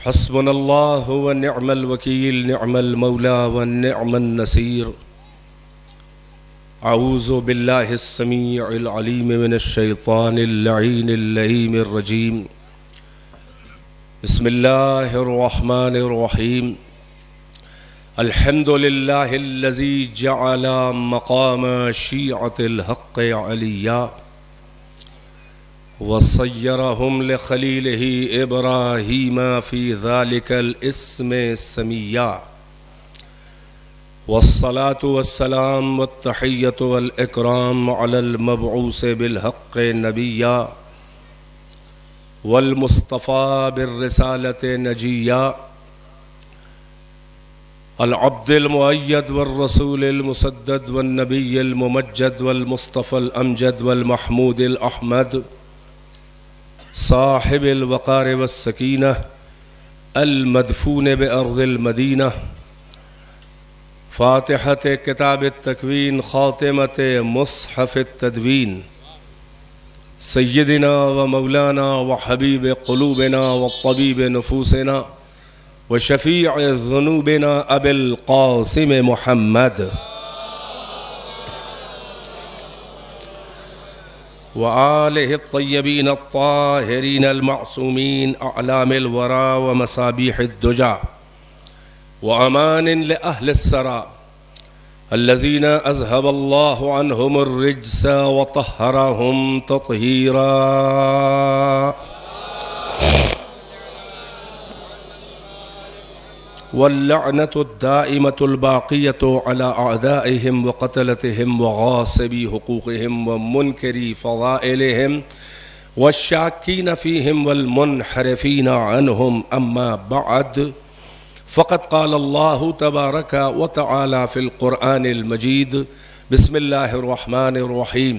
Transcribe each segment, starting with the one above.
हस्बुनल्लाहु व निअमल वकील निअमल मौला व निअमन नसीर। अऊज़ु बिल्लाहिस समीउल अलीम मिनश शैतानिर लईनिर लईमिर रजीम। बिस्मिल्लाहिर रहमानिर रहीम। अल्हम्दुलिल्लाहिल्लज़ी जअला मक़ाम शीअतिल हक़्क़ अलिय्या वसय्यरहुम लिखलीलिही इब्राहीम फ़ी ज़ालिकल इस्म समिय्या। वस्सलातु वस्सलाम वत्तहिय्यतु वल इकराम अलल मबऊस बिल हक़्क़ नबिय्या वल मुस्तफ़ा बिर्रिसालत नजिय्या अल अब्दिल मुअय्यद वल रसूलिल मुसद्दद वन नबिय्यिल मुमज्जद वल मुस्तफ़ल अमजद वल महमूदिल अहमद साहिबिल वक़ार वस्सकीनह अल मदफून बिअर्ज़िल मदीना फ़ातिहत किताब तकवीन ख़ातिमत मुसहफ़ तदवीन सय्यदिना व मौलाना व हबीब क़ुलूबिना व तबीब नुफूसिना व शफ़ीअ ज़ुनूबिना अबिल क़ासिम मुहम्मद व आलिहि त्तय्यबीन अत्ताहिरीन अल-मअसूमीन अअलामिल वरा व मसाबीहिद दुजा व अमानिन लिअहलिस्सरा अल्लज़ीना अज़हबल्लाहु अन्हुमुर रिज्स व तह्हरहुम तत्हीरा। वल्लअनतु दाइमतुल बाक़ियतु अला अअदाइहिम व क़तलतिहिम व गासिबी हुक़ूक़िहिम व मुनकरी फ़ज़ाइलिहिम वश्शाक्कीन फ़ीहिम वल मुनहरिफ़ीन अन्हुम अम्मा बअद फ़क़द क़ालल्लाहु तबारक व तआला फ़िल क़ुरआनिल मजीद। बिस्मिल्लाहिर रहमानिर रहीम।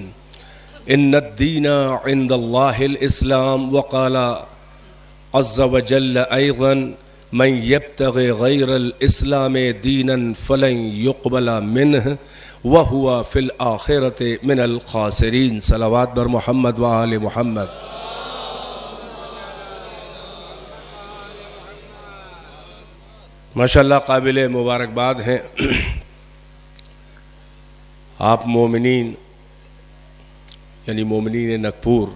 इन्नद्दीना इंदल्लाहिल इस्लाम व क़ाला अज़्ज़ व जल्ल अयज़न मन यब्तग़ि गैरल इस्लाम दीनन फ़लन युक़बल मिन्हु व हुवा फ़िल आख़िरति मिनल ख़ासिरीन। सलावत बर मोहम्मद व आले मोहम्मद। माशाअल्लाह काबिल मुबारकबाद हैं आप मोमिनीन यानी मोमिनीन नकपूर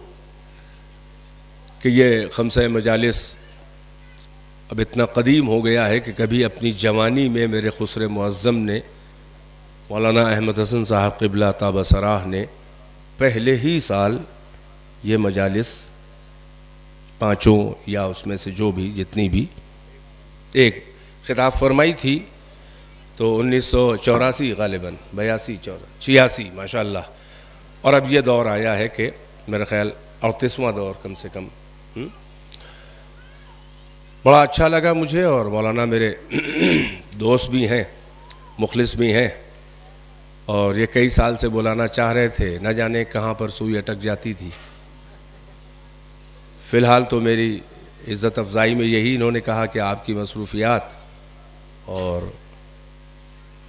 कि ये खमसा मजालिस अब इतना कदीम हो गया है कि कभी अपनी जवानी में मेरे खुसरे मुअज़्ज़म ने मौलाना अहमद हसन साहब क़िबला ताब सराह ने पहले ही साल ये मजालिस पाँचों या उसमें से जो भी जितनी भी एक खिताब फरमाई थी तो 1984 गालिबन 86 माशाअल्लाह। और अब ये दौर आया है कि मेरा ख़्याल 38वां दौर कम से कम। बड़ा अच्छा लगा मुझे और मौलाना मेरे दोस्त भी हैं, मुखलिस भी हैं और ये कई साल से बुलाना चाह रहे थे, न जाने कहाँ पर सुई अटक जाती थी। फ़िलहाल तो मेरी इज़्ज़त अफ़ज़ाई में यही इन्होंने कहा कि आपकी मसरूफ़ियात और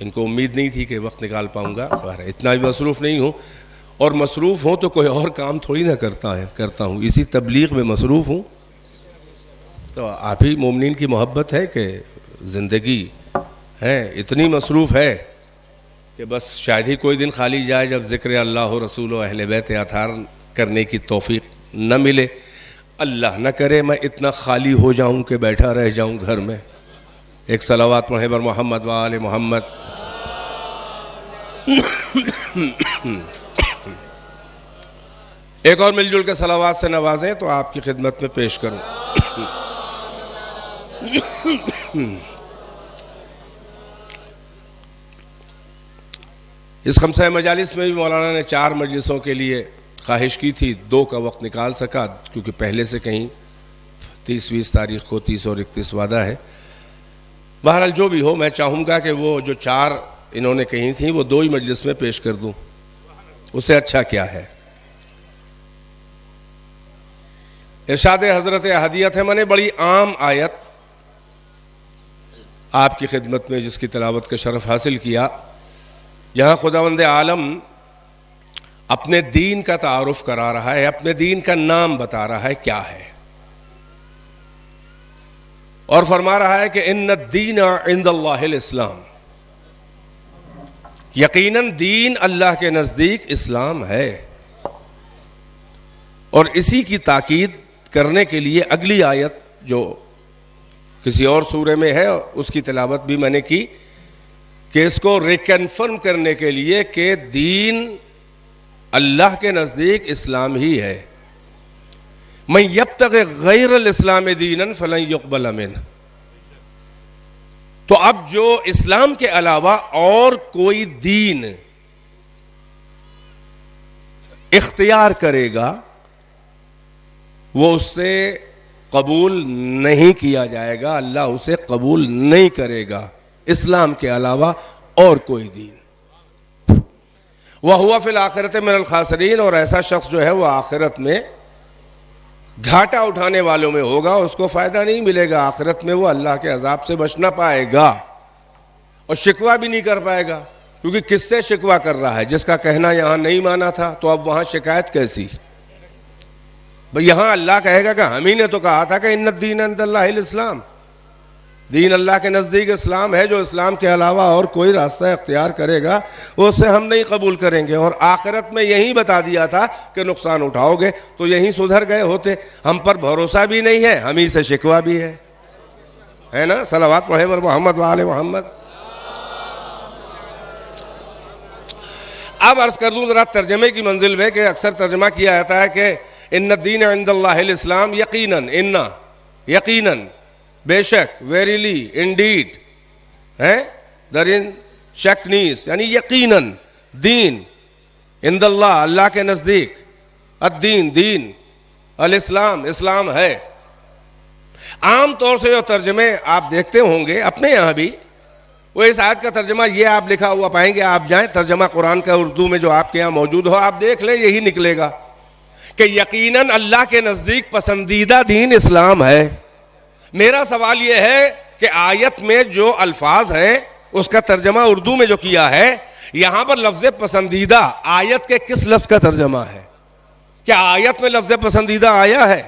इनको उम्मीद नहीं थी कि वक्त निकाल पाऊँगा। इतना भी मसरूफ़ नहीं हूँ और मसरूफ़ हूँ तो कोई और काम थोड़ी ना करता हूँ, इसी तबलीग में मसरूफ़ हूँ। तो आप ही मोमिनीन की मोहब्बत है कि ज़िंदगी है इतनी मसरूफ़ है कि बस शायद ही कोई दिन खाली जाए जब ज़िक्र अल्लाह रसूल व अहले बैत अतार करने की तौफ़ीक़ न मिले। अल्लाह न करे मैं इतना खाली हो जाऊं कि बैठा रह जाऊं घर में। एक सलावत पढ़े बर मोहम्मद व आले मोहम्मद। एक और मिलजुल के सलावत से नवाजें तो आपकी खिदमत में पेश करूं। इस खमसा मजालिस में भी मौलाना ने 4 मजलिसों के लिए ख्वाहिश की थी, 2 का वक्त निकाल सका क्योंकि पहले से कहीं 30-20 तारीख को 30 और 31 वादा है। बहरहाल जो भी हो मैं चाहूँगा कि वो जो 4 इन्होंने कही थी वो 2 ही मजलिस में पेश कर दूँ, उससे अच्छा क्या है। इरशाद हज़रत हदियत है मैंने बड़ी आम आयत आपकी खिदमत में जिसकी तिलावत का शरफ हासिल किया, जहाँ खुदावंद आलम अपने दीन का तारुफ करा रहा है, अपने दीन का नाम बता रहा है क्या है। और फरमा रहा है कि इन्न दीन इंदल्लाहिल इस्लाम, यकीनन दीन अल्लाह के नज़दीक इस्लाम है। और इसी की ताकीद करने के लिए अगली आयत जो किसी और सूरे में है उसकी तिलावत भी मैंने की कि इसको रिकन्फर्म करने के लिए कि दीन अल्लाह के नज़दीक इस्लाम ही है। मैं यब्तग़ि गैरल इस्लाम दीनन फलन युक़बल मिन्हु। तो अब जो इस्लाम के अलावा और कोई दीन इख्तियार करेगा वो उससे कबूल नहीं किया जाएगा, अल्लाह उसे कबूल नहीं करेगा, इस्लाम के अलावा और कोई दीन। वह हुआ फिल आखिरत मिनल खासिरीन, और ऐसा शख्स जो है वह आखिरत में घाटा उठाने वालों में होगा, उसको फायदा नहीं मिलेगा। आखिरत में वो अल्लाह के अजाब से बच ना पाएगा और शिकवा भी नहीं कर पाएगा, क्योंकि किससे शिकवा कर रहा है? जिसका कहना यहां नहीं माना था, तो अब वहां शिकायत कैसी? भाई यहां अल्लाह कहेगा कि हम ही ने तो कहा था कि इन्न दीन इंदल्लाहिल इस्लाम, दीन अल्लाह के नज़दीक इस्लाम है। जो इस्लाम के अलावा और कोई रास्ता इख्तियार करेगा वो उससे हम नहीं कबूल करेंगे। और आखिरत में यही बता दिया था कि नुकसान उठाओगे, तो यहीं सुधर गए होते। हम पर भरोसा भी नहीं है, हम ही से शिकवा भी है ना। सलावत पढ़े वर मोहम्मद वाले मोहम्मद। अब अर्ज कर दूं जरा तर्जमे की मंजिल में कि अक्सर तर्जमा किया जाता है कि इन्न दीन इंदल्लाहिल इस्लाम, यकीनन, इन्ना यकीनन, बेशक, वेरीली, इंडीड, है दरिन शक्नीस, यानी यकीनन दीन इंदल्लाह, अल्लाह के नजदीक, अद्दीन, दीन, अल इस्लाम, इस्लाम है। आम तौर से जो तर्जमे आप देखते होंगे अपने यहाँ भी, वो इस आयत का तर्जमा ये आप लिखा हुआ पाएंगे। आप जाएं तर्जमा कुरान का उर्दू में जो आपके यहाँ मौजूद हो, आप देख लें, यही निकलेगा कि यकीनन अल्लाह के नजदीक पसंदीदा दीन इस्लाम है। मेरा सवाल यह है कि आयत में जो अल्फाज हैं उसका तर्जमा उर्दू में जो किया है, यहां पर लफ्ज पसंदीदा आयत के किस लफ्ज का तर्जमा है? क्या आयत में लफ्ज पसंदीदा आया है?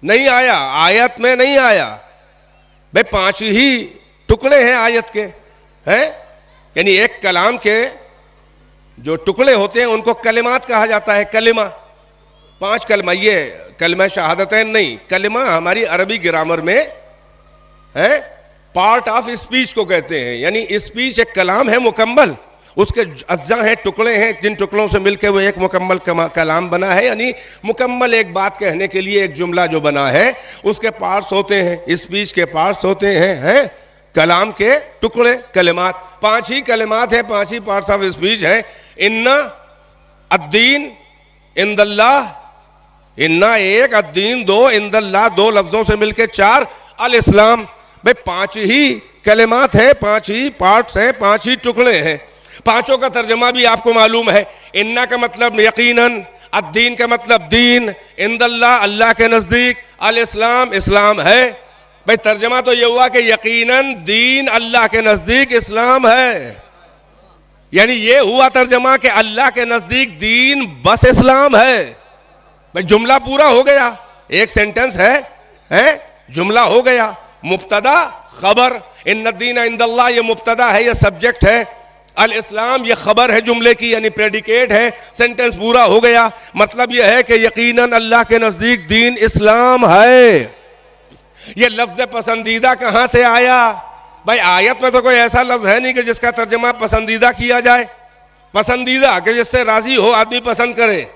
नहीं आया, आयत में नहीं आया। भाई 5 ही टुकड़े हैं आयत के, हैं, यानी एक कलाम के जो टुकड़े होते हैं उनको कलिमात कहा जाता है। कलिमा 5 कलमा, ये कलमा शहादतैन नहीं, कलिमा हमारी अरबी ग्रामर में है पार्ट ऑफ स्पीच को कहते हैं। यानी स्पीच एक कलाम है मुकम्मल, उसके अज्जा हैं, टुकड़े हैं, जिन टुकड़ों से मिलकर वो एक मुकम्मल कलाम बना है। यानी मुकम्मल एक बात कहने के लिए एक जुमला जो बना है उसके पार्ट्स होते हैं, स्पीच के पार्ट्स होते हैं, कलाम के टुकड़े, कलिमात। 5 ही कलिमात है, 5 ही पार्ट्स ऑफ स्पीच है। इन्ना, अद्दीन, इंदल्लाह, इन्ना 1, अद्दीन 2, इंदल्लाह 2 लफ्जों से मिलकर 4, अल इस्लाम। भाई 5 ही कलिमात है, 5 ही पार्ट्स हैं, 5 ही टुकड़े हैं। 5 का तर्जमा भी आपको मालूम है। इन्ना का मतलब यकीनन, अद्दीन का मतलब दीन, इंदल्लाह अल्लाह के नजदीक, अल इस्लाम इस्लाम है। भाई तर्जमा तो यह हुआ कि यकीनन दीन अल्लाह के नजदीक इस्लाम है। यानी यह हुआ तर्जमा कि अल्लाह के नजदीक दीन बस इस्लाम है। भाई जुमला पूरा हो गया, एक सेंटेंस है, जुमला हो गया। मुब्तदा खबर, इन्न दीन इंदल्लाह ये मुब्तदा है, ये सब्जेक्ट है, अल इस्लाम ये खबर है जुमले की, यानी प्रेडिकेट है। सेंटेंस पूरा हो गया। मतलब यह है कि यकीनन अल्लाह के नजदीक दीन इस्लाम है। ये लफ्ज पसंदीदा कहां से आया? भाई आयत में तो कोई ऐसा लफ्ज है नहीं कि जिसका तर्जमा पसंदीदा किया जाए। पसंदीदा कि जिससे राजी हो आदमी, पसंद करे।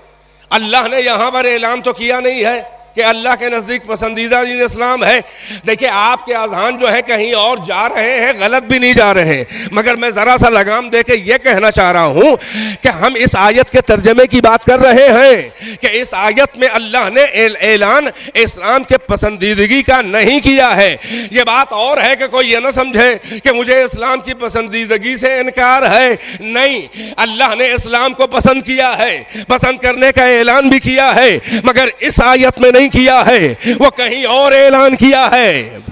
अल्लाह ने यहां पर ऐलान तो किया नहीं है कि अल्लाह के नजदीक पसंदीदा दीन इस्लाम है। देखिए आपके अज़हान जो है कहीं और जा रहे हैं, गलत भी नहीं जा रहे हैं, मगर मैं जरा सा लगाम देके ये कहना चाह रहा हूं कि हम इस आयत के तर्जमे की बात कर रहे हैं कि इस आयत में अल्लाह ने ऐलान इस्लाम के पसंदीदगी का नहीं किया है। ये बात और है कि कोई ये ना समझे कि मुझे इस्लाम की पसंदीदगी से इनकार है। नहीं, अल्लाह ने इस्लाम को पसंद किया है, पसंद करने का ऐलान भी किया है, मगर इस आयत में नहीं किया है, वो कहीं और ऐलान किया है।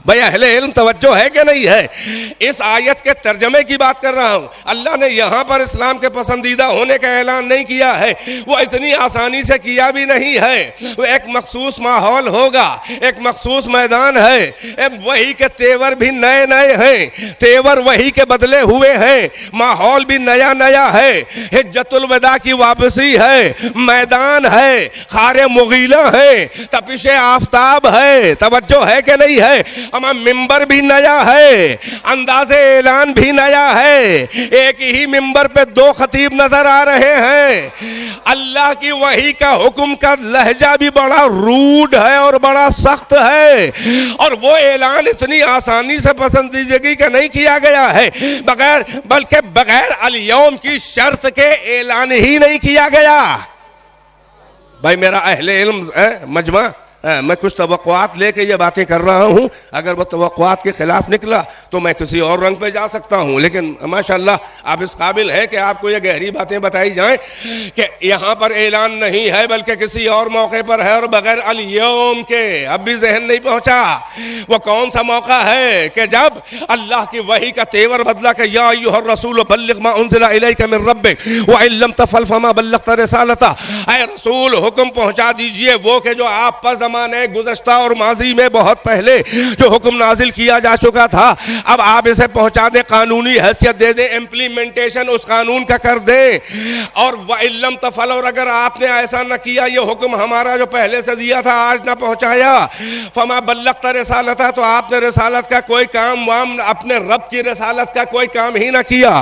भाई अहले इल्म तवज्जो है कि नहीं है? इस आयत के तर्जमे की बात कर रहा हूँ। अल्लाह ने यहाँ पर इस्लाम के पसंदीदा होने का ऐलान नहीं किया है, वो इतनी आसानी से किया भी नहीं है। वो एक मखसूस माहौल होगा, एक मखसूस मैदान है, वही के तेवर भी नए नए हैं, तेवर वही के बदले हुए हैं, माहौल भी नया नया है, हिज्जतुल वदा की वापसी है, मैदान है, खारे मुगीला है, तपिशे आफताब है, तवज्जो है कि नहीं है? हमारा मिंबर भी नया है, अंदाज़े ऐलान भी नया है, एक ही मिंबर पे दो खतीब नजर आ रहे हैं। अल्लाह की वही का हुक्म का लहजा भी बड़ा रूड है और बड़ा सख्त है, और वो ऐलान इतनी आसानी से पसंदीदगी का नहीं किया गया है, बल्कि बगैर अल-यौम की शर्त के ऐलान ही नहीं किया गया। भाई मेरा अहले इल्म मजमा, मैं कुछ तवक्कुआत लेके ये बातें कर रहा हूँ, अगर वो तवक्कुआत के खिलाफ निकला तो मैं किसी और रंग पे जा सकता हूँ, लेकिन माशाल्लाह आप इस काबिल है कि आपको ये गहरी बातें बताई जाएं कि यहाँ पर ऐलान नहीं है बल्कि किसी और मौके पर है और बगैर अल-यौम के। अब भी जहन नहीं पहुँचा वो कौन सा मौका है कि जब अल्लाह की वही का तेवर बदला कि या अय्युहर रसूल बल्लिग मा उनज़िला इलैका मिन रब्बिक व इन लम तफ़अल फमा बल्लग़्ता रिसालता। ऐ रसूल हुक्म पहुँचा दीजिए वो कि जो आप पर गुज़श्ता और माजी में बहुत पहले जो हुक्म नाजिल किया जा चुका था, अब आप इसे पहुंचा दें, कानूनी हैसियत दे दें, इम्प्लीमेंटेशन उस कानून का कर दें। और वइल्लम तफल, और अगर आपने ऐसा न किया, ये हुक्म हमारा जो पहले से दिया था आज ना पहुंचाया, फमा बल्लग़्ता रिसालता, तो आपने रिसालत का कोई काम वाम, अपने रब की रिसालत का कोई काम ही ना किया।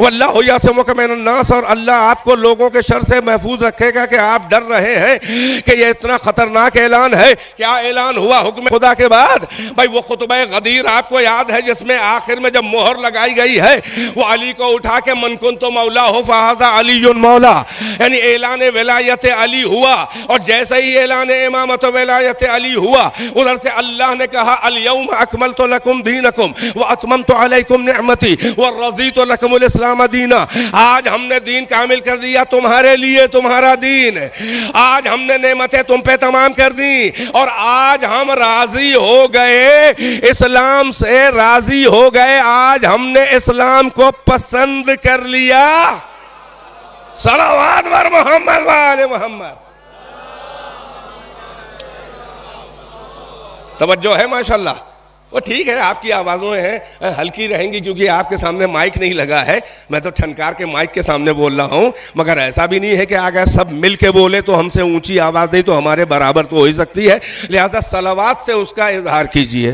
वल्लाहु यअसिमुका मिनन नास, और अल्लाह आपको लोगों के शर से महफूज रखेगा कि आप डर रहे हैं कि ये इतना खतरनाक ऐलान है। क्या ऐलान हुआ हुक्म खुदा के बाद? भाई वो खुतबा गदीर आपको याद है जिसमें आखिर में जब मोहर लगाई गई है, वो अली को उठा के मन कुन्तु मौला हो फहाज़ा अलीयुन मौला, यानी ऐलान विलायत अली हुआ। और जैसे ही ऐलान इमामत विलायत अली हुआ, उधर से अल्लाह ने कहा अल यौम अकमलतु लकुम दीनकुम व अतममतु अलैकुम निअमती व रज़ीतु लकुमुल इस्लाम दीना। आज हमने दीन कामिल कर दिया तुम्हारे लिए, तुम्हारा दीन। आज हमने नेमतें तुम पे तमाम कर दी, और आज हम राजी हो गए, इस्लाम से राजी हो गए। आज हमने इस्लाम को पसंद कर लिया। सलावत वर मोहम्मद वाले मोहम्मद। तवज्जो है माशाल्लाह। वो ठीक है, आपकी आवाज़ों हैं हल्की रहेंगी क्योंकि आपके सामने माइक नहीं लगा है, मैं तो ठनकार के माइक के सामने बोल रहा हूँ। मगर ऐसा भी नहीं है कि अगर सब मिल के बोले तो हमसे ऊंची आवाज़ नहीं तो हमारे बराबर तो हो ही सकती है, लिहाजा सलावात से उसका इजहार कीजिए।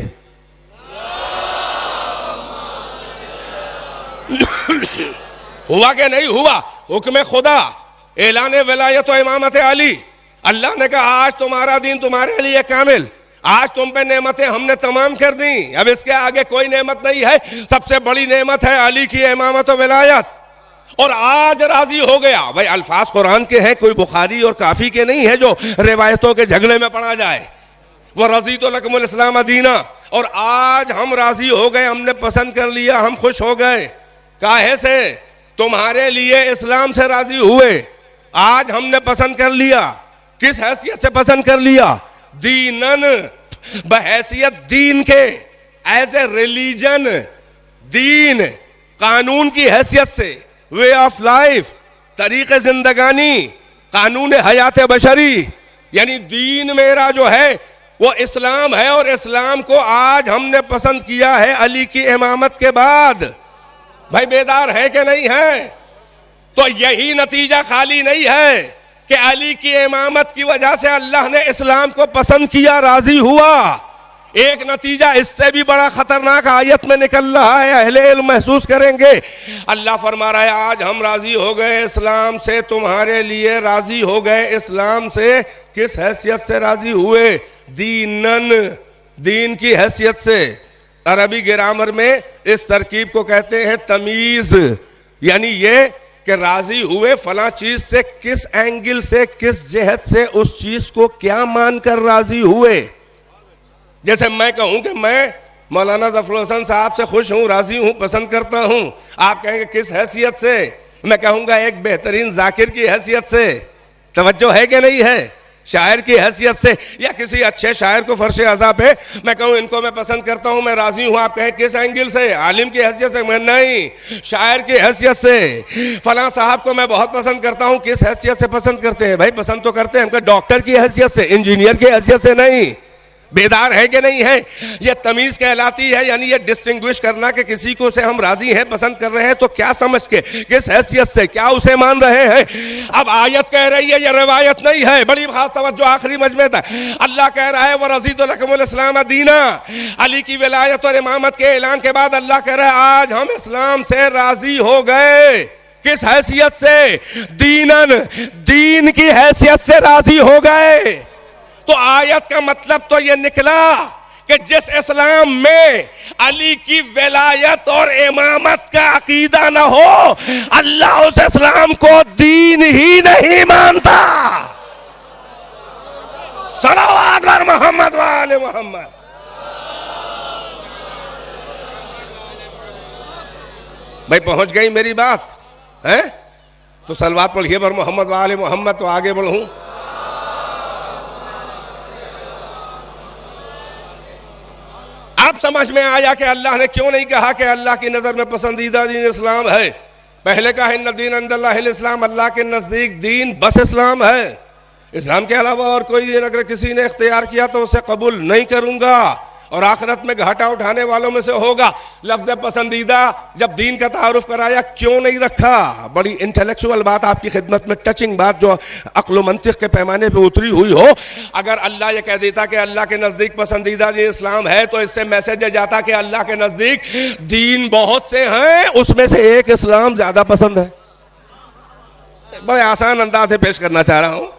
हुआ कि नहीं हुआ हुक्म खुदा, ऐलान विलायत व इमामत अली। अल्लाह ने कहा आज तुम्हारा दीन तुम्हारे लिए कामिल, आज तुम पे नेमतें हमने तमाम कर दी, अब इसके आगे कोई नेमत नहीं है। सबसे बड़ी नेमत है अली की इमामत और विलायत, और आज राजी हो गया। भाई अल्फाज कुरान के हैं, कोई बुखारी और काफी के नहीं है जो रिवायतों के झगड़े में पड़ा जाए। वह रज़ीतु लकुमुल इस्लाम दीना, और आज हम राजी हो गए, हमने पसंद कर लिया, हम खुश हो गए। काहे से? तुम्हारे लिए इस्लाम से राजी हुए, आज हमने पसंद कर लिया। किस हैसियत से पसंद कर लिया? दीनन, बहैसियत दीन के, एज ए रिलीजन, दीन कानून की हैसियत से, वे ऑफ लाइफ, तरीक़े जिंदगानी, कानून हयात बशरी, यानी दीन मेरा जो है वो इस्लाम है, और इस्लाम को आज हमने पसंद किया है अली की इमामत के बाद। भाई बेदार है कि नहीं है? तो यही नतीजा खाली नहीं है कि अली की इमामत की वजह से अल्लाह ने इस्लाम को पसंद किया, राजी हुआ। एक नतीजा इससे भी बड़ा खतरनाक आयत में निकल रहा है, अहले इल्म महसूस करेंगे। अल्लाह फरमा रहा है आज हम राजी हो गए इस्लाम से, तुम्हारे लिए राजी हो गए इस्लाम से। किस हैसियत से राजी हुए? दीनन, दीन की हैसियत से। अरबी ग्रामर में इस तरकीब को कहते हैं तमीज, यानी ये कि राजी हुए फला चीज से, किस एंगल से, किस जहत से उस चीज को क्या मानकर राजी हुए। जैसे मैं कहूं कि मैं मौलाना ज़फ़रुल हसन साहब से खुश हूं, राजी हूं, पसंद करता हूं। आप कहेंगे किस हैसियत से? मैं कहूंगा एक बेहतरीन जाकिर की हैसियत से। तवज्जो है कि नहीं है? शायर की हैसियत से या किसी अच्छे शायर को फर्श अज़ा पे मैं कहूँ इनको मैं पसंद करता हूँ, मैं राजी हूँ, आप कहें किस एंगल से? आलिम की हैसियत से? मैं नहीं, शायर की हैसियत से। फलां साहब को मैं बहुत पसंद करता हूँ, किस हैसियत से पसंद करते हैं? भाई पसंद तो करते हैं, हमको डॉक्टर की हैसियत से, इंजीनियर की हैसियत से नहीं। बेदार है कि नहीं है? ये तमीज कहलाती है, यानी ये डिस्टिंग्विश करना कि किसी को से हम राजी हैं, पसंद कर रहे हैं, तो क्या समझ के, किस हैसियत से, क्या उसे मान रहे हैं। अब आयत कह रही है, ये रिवायत नहीं है, बड़ी खास तवज्जो आखिरी मजमे तक। अल्लाह कह रहा है व रज़ीतु लकुमुल इस्लाम दीना, अली की विलायत और इमामत के ऐलान के बाद अल्लाह कह रहा है आज हम इस्लाम से राजी हो गए। किस हैसियत से? दीनन, दीन की हैसियत से राजी हो गए। तो आयत का मतलब तो यह निकला कि जिस इस्लाम में अली की विलायत और इमामत का अकीदा न हो, अल्लाह उस इस्लाम को दीन ही नहीं मानता। सलावत वर मोहम्मद व आले मोहम्मद। भाई पहुंच गई मेरी बात है? तो सलवात पढ़िए वर मोहम्मद व आले मोहम्मद, तो आगे बढ़ूं। अब समझ में आया कि अल्लाह ने क्यों नहीं कहा कि अल्लाह की नजर में पसंदीदा दीन इस्लाम है। पहले कहा इन्ना दीन इंदल्लाहिल इस्लाम, अल्लाह के नजदीक दीन बस इस्लाम है, इस्लाम के अलावा और कोई दीन अगर किसी ने इख्तियार किया तो उसे कबूल नहीं करूंगा और आखिरत में घाटा उठाने वालों में से होगा। लफ्ज़ पसंदीदा जब दीन का तारुफ कराया क्यों नहीं रखा? बड़ी इंटेलेक्चुअल बात आपकी खिदमत में, टचिंग बात जो अक्ल मंतिक के पैमाने पे उतरी हुई हो। अगर अल्लाह ये कह देता कि अल्लाह के नज़दीक पसंदीदा दीन इस्लाम है, तो इससे मैसेज जाता कि अल्लाह के नज़दीक दीन बहुत से हैं, उसमें से एक इस्लाम ज़्यादा पसंद है। बड़े आसान अंदाज से पेश करना चाह रहा हूँ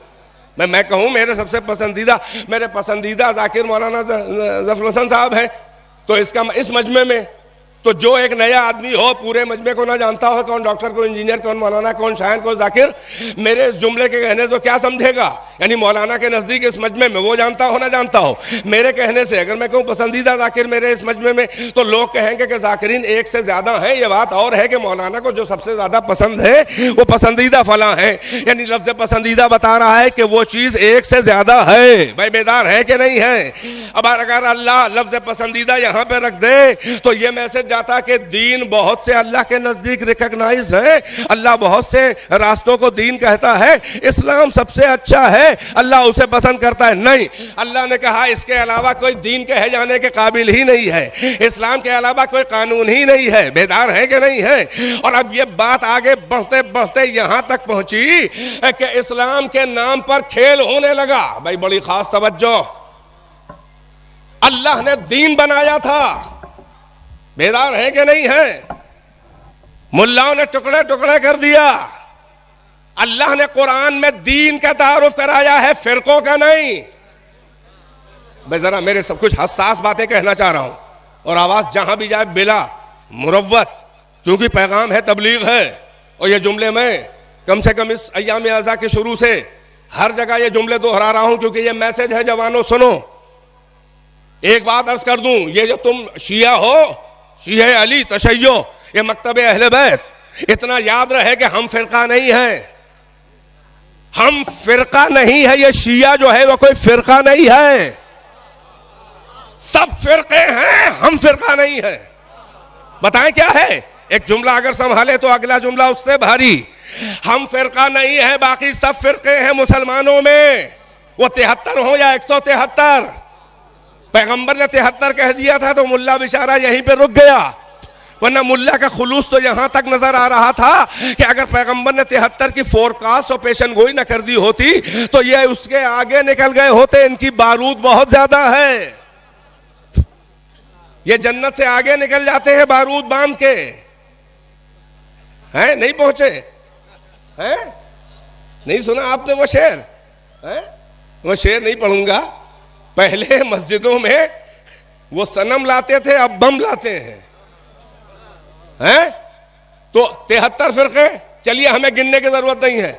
मैं कहूँ मेरे सबसे पसंदीदा, मेरे पसंदीदा जाकिर मौलाना ज़फ़र हसन साहब हैं, तो इसका इस मजमे में तो जो एक नया आदमी हो पूरे मजमे को ना जानता हो, कौन डॉक्टर, कौन इंजीनियर, कौन मौलाना, कौन शायर, कौन जाकिर, मेरे इस जुमले के कहने से क्या समझेगा? यानी मौलाना के नज़दीक इस मजमे में वो जानता हो ना जानता हो, मेरे कहने से अगर मैं कहूँ पसंदीदा जाकिर मेरे इस मजमे में, तो लोग कहेंगे कि जाकिरीन एक से ज़्यादा हैं। ये बात और है कि मौलाना को जो सबसे ज़्यादा पसंद है वो पसंदीदा फला है, यानी लफ्ज़ पसंदीदा बता रहा है कि वो चीज़ एक से ज़्यादा है। भाई बेदार है कि नहीं है? अब अगर अल्लाह लफ्ज़ पसंदीदा यहाँ पर रख दे तो ये मैसेज जाता कि दीन बहुत से अल्लाह के नजदीक रिकॉग्नाइज है, अल्लाह बहुत से रास्तों को दीन कहता है, इस्लाम सबसे अच्छा है, अल्लाह उसे पसंद करता है। नहीं, अल्लाह ने कहा इसके अलावा कोई दीन कहे जाने के काबिल ही नहीं है, इस्लाम के अलावा कोई कानून ही नहीं है। बेदार है कि नहीं है? और अब ये बात आगे बढ़ते बढ़ते यहां तक पहुंची कि इस्लाम के नाम पर खेल होने लगा। भाई बड़ी खास तवज्जो, अल्लाह ने दीन बनाया था, बेदार है कि नहीं है? मुल्लाओं ने टुकड़े टुकड़े कर दिया। अल्लाह ने कुरान में दीन का तारुफ कराया है, फिरकों का नहीं। मैं जरा मेरे सब कुछ हसास बातें कहना चाह रहा हूं और आवाज जहां भी जाए बिला मुरव्वत, क्योंकि पैगाम है, तबलीग है। और ये जुमले में कम से कम इस अय्याम अज़ा के शुरू से हर जगह ये जुमले दोहरा रहा हूं, क्योंकि ये मैसेज है जवानों सुनो। एक बात अर्ज कर दूं, ये जो तुम शिया हो, शिया अली तशय्यो, ये मकतब अहले बैत, इतना याद रहे कि हम फिरका नहीं है, हम फिरका नहीं है। ये शिया जो है वो कोई फिरका नहीं है, सब फिरके हैं, हम फिरका नहीं है। बताएं क्या है? एक जुमला अगर संभाले तो अगला जुमला उससे भारी। हम फिरका नहीं है, बाकी सब फिरके हैं मुसलमानों में, वो 73 हो या 173। पैगंबर ने 73 कह दिया था तो मुल्ला बेचारा यहीं पे रुक गया, वरना मुल्ला का खुलूस तो यहां तक नजर आ रहा था कि अगर पैगंबर ने 73 की फोरकास्ट और पेशन गोई न कर दी होती तो ये उसके आगे निकल गए होते। इनकी बारूद बहुत ज्यादा है, ये जन्नत से आगे निकल जाते हैं बारूद बांध के। हैं नहीं पहुंचे? हैं नहीं सुना आपने वो शेर? हैं वो शेर नहीं पढ़ूंगा। पहले मस्जिदों में वो सनम लाते थे, अब बम लाते हैं। तो 73 फिरके, चलिए हमें गिनने की जरूरत नहीं है।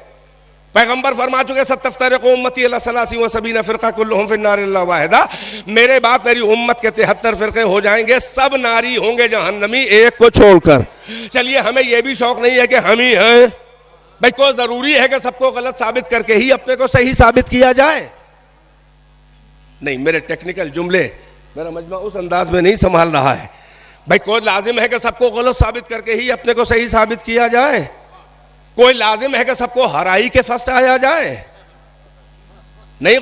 पैगंबर फरमा चुके सत्तफ्तरिक़ु उम्मती अला सलासी व सबीना फिरका कुल्लुहुम फिन्नार इल्ला वाहिदा। मेरे बाद मेरी उम्मत के 73 फिरके हो जाएंगे, सब नारी होंगे जहन्नमी, एक को छोड़कर। चलिए हमें यह भी शौक नहीं है कि हम ही हैं। भाई कोई जरूरी है कि सबको गलत साबित करके ही अपने को सही साबित किया जाए? नहीं, मेरे टेक्निकल जुमले मेरा मजमा उस अंदाज में नहीं संभाल रहा है। भाई कोई लाजिम है कि सबको गलत साबित करके ही अपने को सही साबित किया जाए? कोई लाजिम है कि सबको हराई के फर्स्ट आया जाए? नहीं,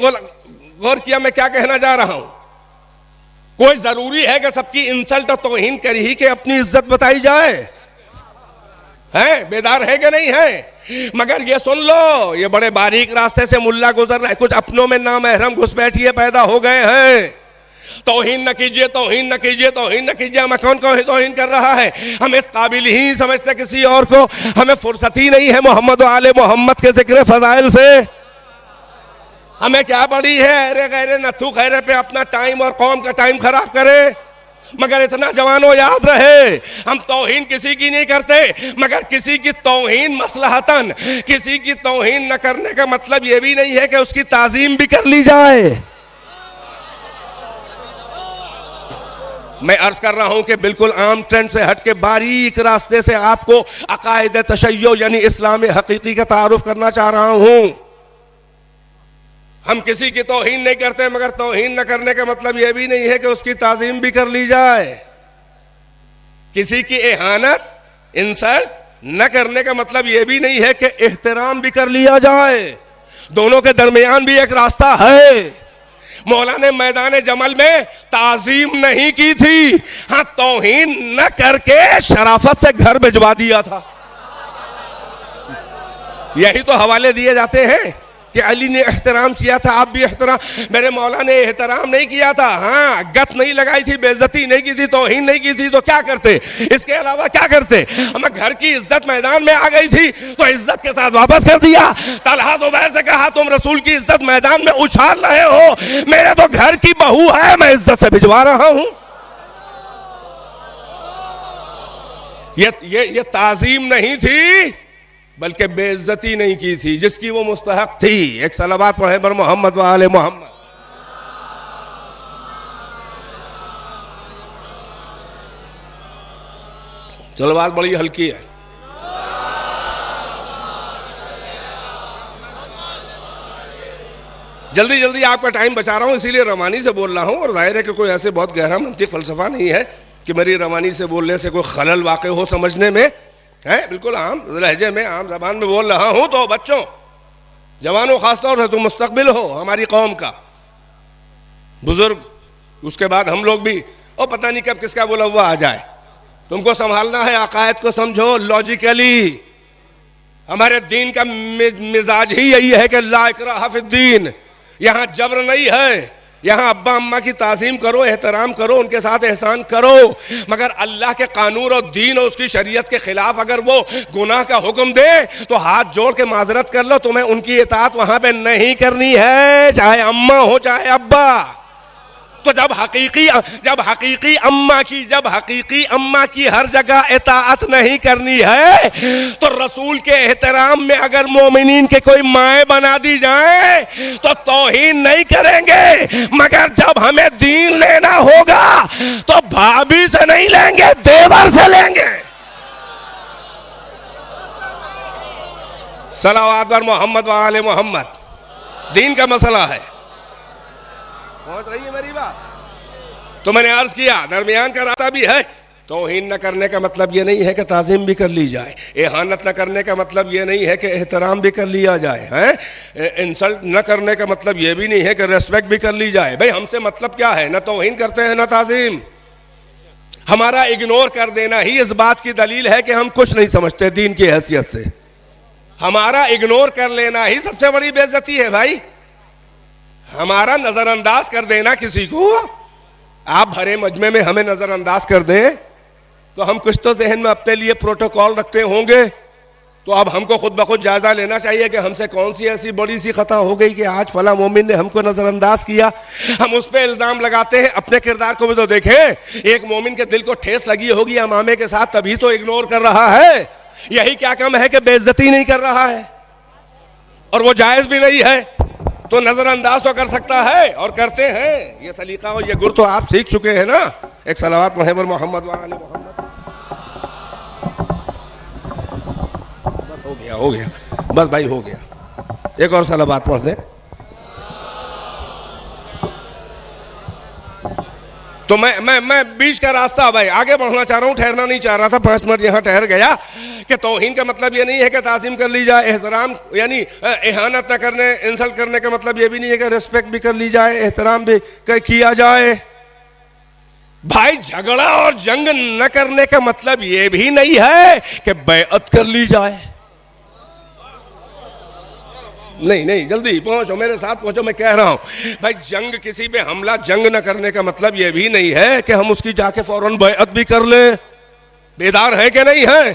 गौर किया मैं क्या कहना जा रहा हूं? कोई जरूरी है कि सबकी इंसल्ट और तौहीन कर ही के अपनी इज्जत बताई जाए? है बेदार है कि नहीं है? मगर ये सुन लो, ये बड़े बारीक रास्ते से मुल्ला गुजर रहा है, कुछ अपनों में नामहरम घुसपैठिए पैदा हो गए हैं। तौहीन न कीजिए, तौहीन न कीजिए, तौहीन न कीजिए। हमें कौन कौन तौहीन कर रहा है? हम इस काबिल ही समझते किसी और को, हमें फुर्सत ही नहीं है मोहम्मद व आले मोहम्मद के जिक्र फजाइल से। हमें क्या पड़ी है अरे गैरे नथु खैरे पे अपना टाइम और कौम का टाइम खराब करे? मगर इतना जवानों याद रहे, हम तौहीन किसी की नहीं करते, मगर किसी की तौहीन मसलहतन, किसी की तौहीन न करने का मतलब यह भी नहीं है कि उसकी ताजीम भी कर ली जाए। मैं अर्ज कर रहा हूं कि बिल्कुल आम ट्रेंड से हट के बारीक रास्ते से आपको अकायद तशय्यो यानी इस्लाम हकीकी का तारुफ करना चाह रहा हूं। हम किसी की तौहीन नहीं करते, मगर तौहीन न करने का मतलब यह भी नहीं है कि उसकी ताजीम भी कर ली जाए। किसी की एहानत, इंसल्ट न करने का मतलब यह भी नहीं है कि एहतराम भी कर लिया जाए। दोनों के दरमियान भी एक रास्ता है। मौला ने मैदान जमल में ताजीम नहीं की थी, हाँ तौहीन न करके शराफत से घर भिजवा दिया था। यही तो हवाले दिए जाते हैं कि अली ने एहतराम किया था, आप भी एहतराम। मेरे मौला ने एहतराम नहीं किया था, हाँ गत नहीं लगाई थी, बेइज्जती नहीं की थी, तौहीन नहीं की थी, तो क्या करते? इसके अलावा क्या करते? हमें घर की इज्जत मैदान में आ गई थी तो इज्जत के साथ वापस कर दिया। तलहा जुबैर से कहा तुम रसूल की इज्जत मैदान में उछाल रहे हो, मेरे तो घर की बहू है, मैं इज्जत से भिजवा रहा हूं। ये ताजीम नहीं थी, बल्कि बेइज्जती नहीं की थी जिसकी वो मुस्तहक थी। एक सलावत पढ़े बर मोहम्मद व आले मोहम्मद। चलो बात बड़ी हल्की है। जल्दी जल्दी आपका टाइम बचा रहा हूं, इसीलिए रवानी से बोल रहा हूं। और जाहिर है कि कोई ऐसे बहुत गहरा मंतिक फलसफा नहीं है कि मेरी रवानी से बोलने से कोई खलल वाक़ हो समझने में, है बिल्कुल आम लहजे में, आम जबान में बोल रहा हूं। तो बच्चों, जवानों, खासतौर से तुम मुस्तकबिल हो हमारी कौम का, बुजुर्ग, उसके बाद हम लोग भी, और पता नहीं कब किसका बोला हुआ आ जाए। तुमको संभालना है, अकायद को समझो लॉजिकली। हमारे दीन का मिजाज ही यही है कि ला इकराह फिद्दीन, यहां जबर नहीं है। यहाँ अब्बा अम्मा की ताज़ीम करो, एहतराम करो, उनके साथ एहसान करो, मगर अल्लाह के कानून और दीन और उसकी शरीयत के खिलाफ अगर वो गुनाह का हुक्म दे तो हाथ जोड़ के माजरत कर लो। तुम्हें उनकी इताअत वहां पे नहीं करनी है, चाहे अम्मा हो चाहे अब्बा। तो जब हकीकी अम्मा की हर जगह इताअत नहीं करनी है, तो रसूल के एहतराम में अगर मोमिनीन के कोई माए बना दी जाए तो तौहीन नहीं करेंगे। मगर जब हमें दीन लेना होगा तो भाभी से नहीं लेंगे, देवर से लेंगे। सलावत पर मोहम्मद व आले मोहम्मद। दीन का मसला है। पहुंच रही है मेरी बात? तो मैंने अर्ज किया दरमियान का रास्ता भी है। तौहीन न करने का मतलब ये नहीं है कि ताज़ीम भी कर ली जाए, एहानत न करने का मतलब ये नहीं है कि एहतराम भी कर लिया जाए, हैं? इंसल्ट न करने का मतलब ये भी नहीं है कि रेस्पेक्ट भी कर ली जाए। भाई हमसे मतलब क्या है? न तौहीन करते हैं न ताज़ीम। हमारा इग्नोर कर देना ही इस बात की दलील है कि हम कुछ नहीं समझते दीन की हैसियत से। हमारा इग्नोर कर लेना ही सबसे बड़ी बेइज्जती है भाई। हमारा नजरअंदाज कर देना किसी को, आप भरे मजमे में हमें नजरअंदाज कर दें तो हम कुछ तो जहन में अपने लिए प्रोटोकॉल रखते होंगे। तो अब हमको खुद ब खुद जायजा लेना चाहिए कि हमसे कौन सी ऐसी बड़ी सी खता हो गई कि आज फला मोमिन ने हमको नजरअंदाज किया। हम उस पर इल्जाम लगाते हैं। अपने किरदार को भी तो देखें। एक मोमिन के दिल को ठेस लगी होगी अमामे के साथ, तभी तो इग्नोर कर रहा है। यही क्या कम है कि बेइज्जती नहीं कर रहा है, और वो जायज भी नहीं है, तो नजरअंदाज तो कर सकता है और करते हैं। ये सलीका और ये गुर तो आप सीख चुके हैं ना। एक सलावत मोहम्मद मोहम्मद व आले मोहम्मद। बस हो गया बस भाई हो गया। एक और सलावत पढ़ दें। तो मैं बीच का रास्ता भाई आगे बढ़ना चाह रहा हूँ, ठहरना नहीं चाह रहा था। 5 मिनट यहाँ ठहर गया कि तौहीन का मतलब ये नहीं है कि ताज़ीम कर ली जाए, एहतराम यानी इहानत न करने, इंसल्ट करने का मतलब ये भी नहीं है कि रिस्पेक्ट भी कर ली जाए, एहतराम भी किया जाए। भाई झगड़ा और जंग न करने का मतलब ये भी नहीं है कि बैअत कर ली जाए। नहीं जल्दी पहुंचो, मेरे साथ पहुंचो, मैं कह रहा हूं भाई जंग, किसी पे हमला जंग न करने का मतलब यह भी नहीं है कि हम उसकी जाके फौरन बैअत भी कर ले। बेदार है कि नहीं है?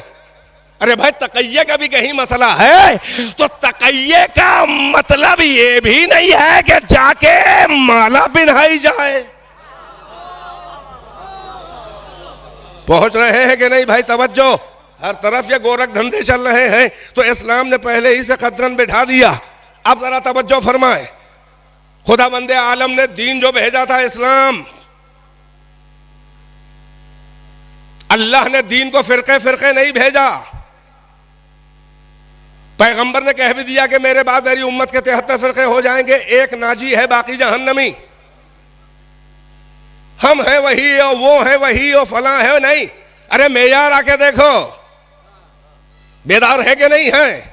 अरे भाई तकैये का भी कहीं मसला है तो तकैये का मतलब ये भी नहीं है कि जाके माला पिन्हाई जाए। पहुंच रहे हैं कि नहीं भाई? तवज्जो, हर तरफ ये गोरख धंधे चल रहे हैं तो इस्लाम ने पहले ही से कतरन बिठा दिया। अब जरा तवज्जो फरमाए, खुदा बंदे आलम ने दीन जो भेजा था इस्लाम, अल्लाह ने दीन को फिरके फिरके नहीं भेजा। पैगंबर ने कह भी दिया कि मेरे बाद मेरी उम्मत के 73 फिरके हो जाएंगे, एक नाजी है बाकी जहन्नमी। हम है वही और वो है वही और फला है नहीं। अरे मेयार आके देखो, बेदार है कि नहीं है?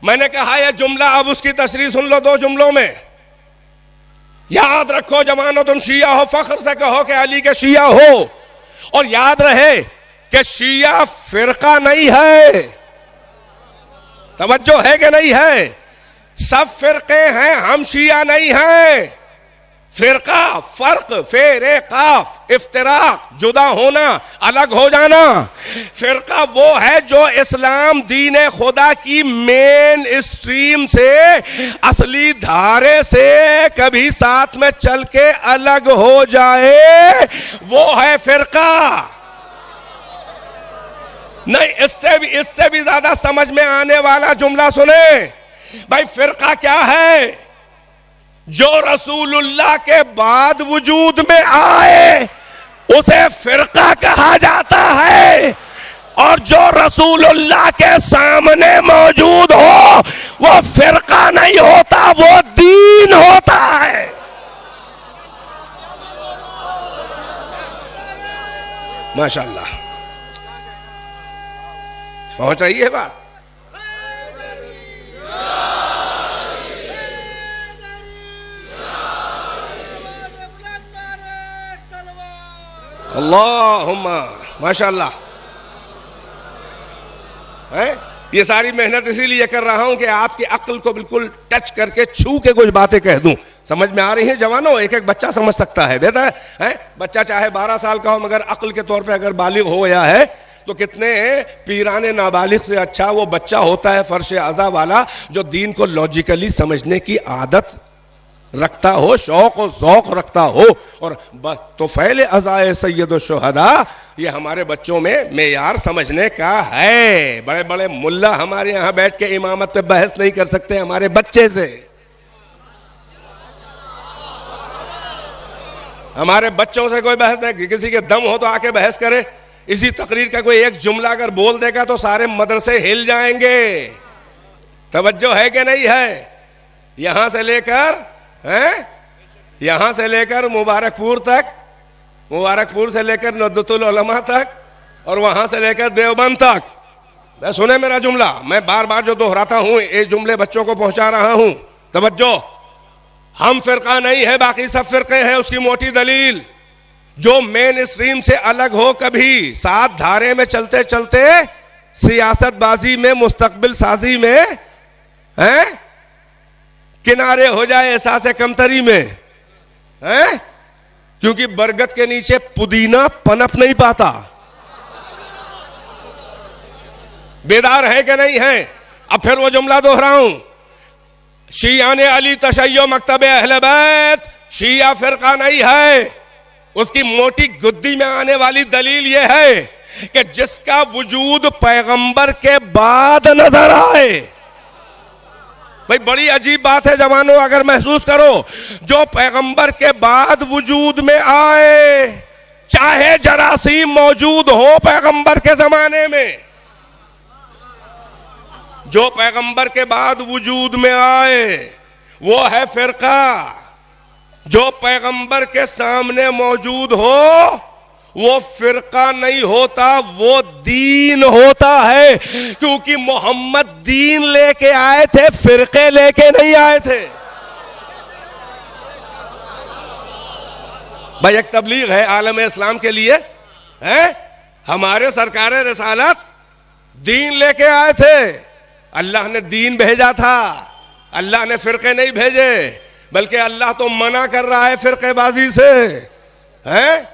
मैंने कहा यह जुमला, अब उसकी तशरीह सुन लो 2 जुमलों में। याद रखो जवानो, तुम शिया हो, फख्र से कहो कि अली के शिया हो, और याद रहे कि शिया फिरका नहीं है। तवज्जो है कि नहीं है? सब फिरके हैं, हम शिया नहीं हैं। फिरका फर्क, फेरे काफ, इफ्तिराक, जुदा होना, अलग हो जाना। फिरका वो है जो इस्लाम दीन खुदा की मेन स्ट्रीम से, असली धारे से कभी साथ में चल के अलग हो जाए, वो है फिरका। नहीं, इससे भी ज्यादा समझ में आने वाला जुमला सुने भाई। फिरका क्या है? जो रसूलुल्लाह के बाद वजूद में आए उसे फिरका कहा जाता है, और जो रसूलुल्लाह के सामने मौजूद हो वो फिरका नहीं होता, वो दीन होता है। माशाअल्लाह, पहुंच रही है बात? अल्लाहुम्मा माशाअल्लाह। है ये सारी मेहनत इसीलिए कर रहा हूं कि आपकी अक्ल को बिल्कुल टच करके, छू के कुछ बातें कह दूं। समझ में आ रही है जवानों? एक एक बच्चा समझ सकता है। बेटा है बच्चा चाहे 12 साल का हो, मगर अक्ल के तौर पे अगर बालिग हो गया है तो कितने पीराने नाबालिग से अच्छा वो बच्चा होता है फर्श अज़ा वाला, जो दीन को लॉजिकली समझने की आदत रखता हो, शौक और ज़ौक रखता हो। और तो फैले अज़ाए सैयद शुहदा, ये हमारे बच्चों में मेयार समझने का है। बड़े बड़े मुल्ला हमारे यहाँ बैठ के इमामत पे बहस नहीं कर सकते हमारे बच्चे से। हमारे बच्चों से कोई बहस नहीं। किसी के दम हो तो आके बहस करे। इसी तकरीर का कोई एक जुमला अगर बोल देगा तो सारे मदरसे हिल जाएंगे। तवज्जो है कि नहीं है? यहां से लेकर यहां से लेकर मुबारकपुर तक, मुबारकपुर से लेकर नदतुल उलमा तक, और वहां से लेकर देवबंद तक। मैं सुने मेरा जुमला, मैं बार बार जो दोहराता हूं ये जुमले बच्चों को पहुंचा रहा हूं। तवज्जो, हम फिरका नहीं है, बाकी सब फिरके हैं। उसकी मोटी दलील, जो मेन स्ट्रीम से अलग हो, कभी साथ धारे में चलते चलते सियासतबाजी में, मुस्तकबिल साजी में किनारे हो जाए एहसास कमतरी में, क्योंकि बरगद के नीचे पुदीना पनप नहीं पाता। बेदार है कि नहीं है? अब फिर वो जुमला दोहराऊं, शियाने अली तशय्यो मकतबे अहले बैत, शिया फिरका नहीं है। उसकी मोटी गुद्दी में आने वाली दलील यह है कि जिसका वजूद पैगंबर के बाद नजर आए। भाई बड़ी अजीब बात है जवानों, अगर महसूस करो, जो पैगंबर के बाद वजूद में आए, चाहे जरासीम मौजूद हो पैगंबर के जमाने में, जो पैगंबर के बाद वजूद में आए वो है फिरका। जो पैगंबर के सामने मौजूद हो वो फिरका नहीं होता, वो दीन होता है, क्योंकि मोहम्मद दीन लेके आए थे, फिरके लेके नहीं आए थे। भाई एक तबलीग है आलम इस्लाम के लिए, है हमारे सरकार रिसालत दीन लेके आए थे। अल्लाह ने दीन भेजा था, अल्लाह ने फिरके नहीं भेजे, बल्कि अल्लाह तो मना कर रहा है फिरकेबाजी से। हैं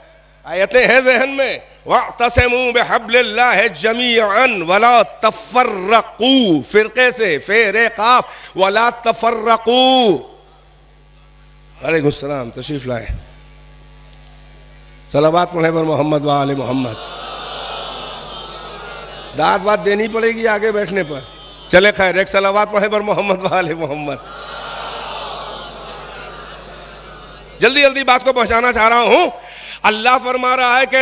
आयतें हैं जहन में, वअतसिमू बिहब्लिल्लाहि जमीअन वला तफर्रकू, फिरके से फेरे काफ वला तफर्रकू। वालेकुम सलाम, तशरीफ लाए। सलावत पढ़े पर मोहम्मद व आले मोहम्मद। दाद बात देनी पड़ेगी आगे बैठने पर। चले खैर, एक सलावत पढ़े पर मोहम्मद व आले मोहम्मद। जल्दी जल्दी बात को पहुंचाना चाह रहा हूं। अल्लाह फरमा रहा है कि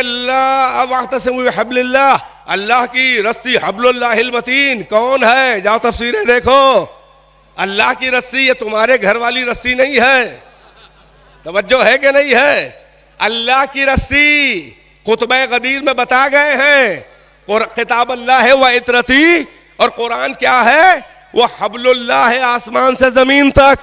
अल्लाह की रस्सी हब्लुल्लाहिल मतीन कौन है? जाओ तफसीरें देखो। अल्लाह की रस्सी ये तुम्हारे घर वाली रस्सी नहीं है। तवज्जो है कि नहीं है? अल्लाह की रस्सी खुतबे गदीर में बता गए हैं, किताब अल्लाह है व इतरती, और कुरान क्या है? वो हब्लुल्लाह है आसमान से जमीन तक,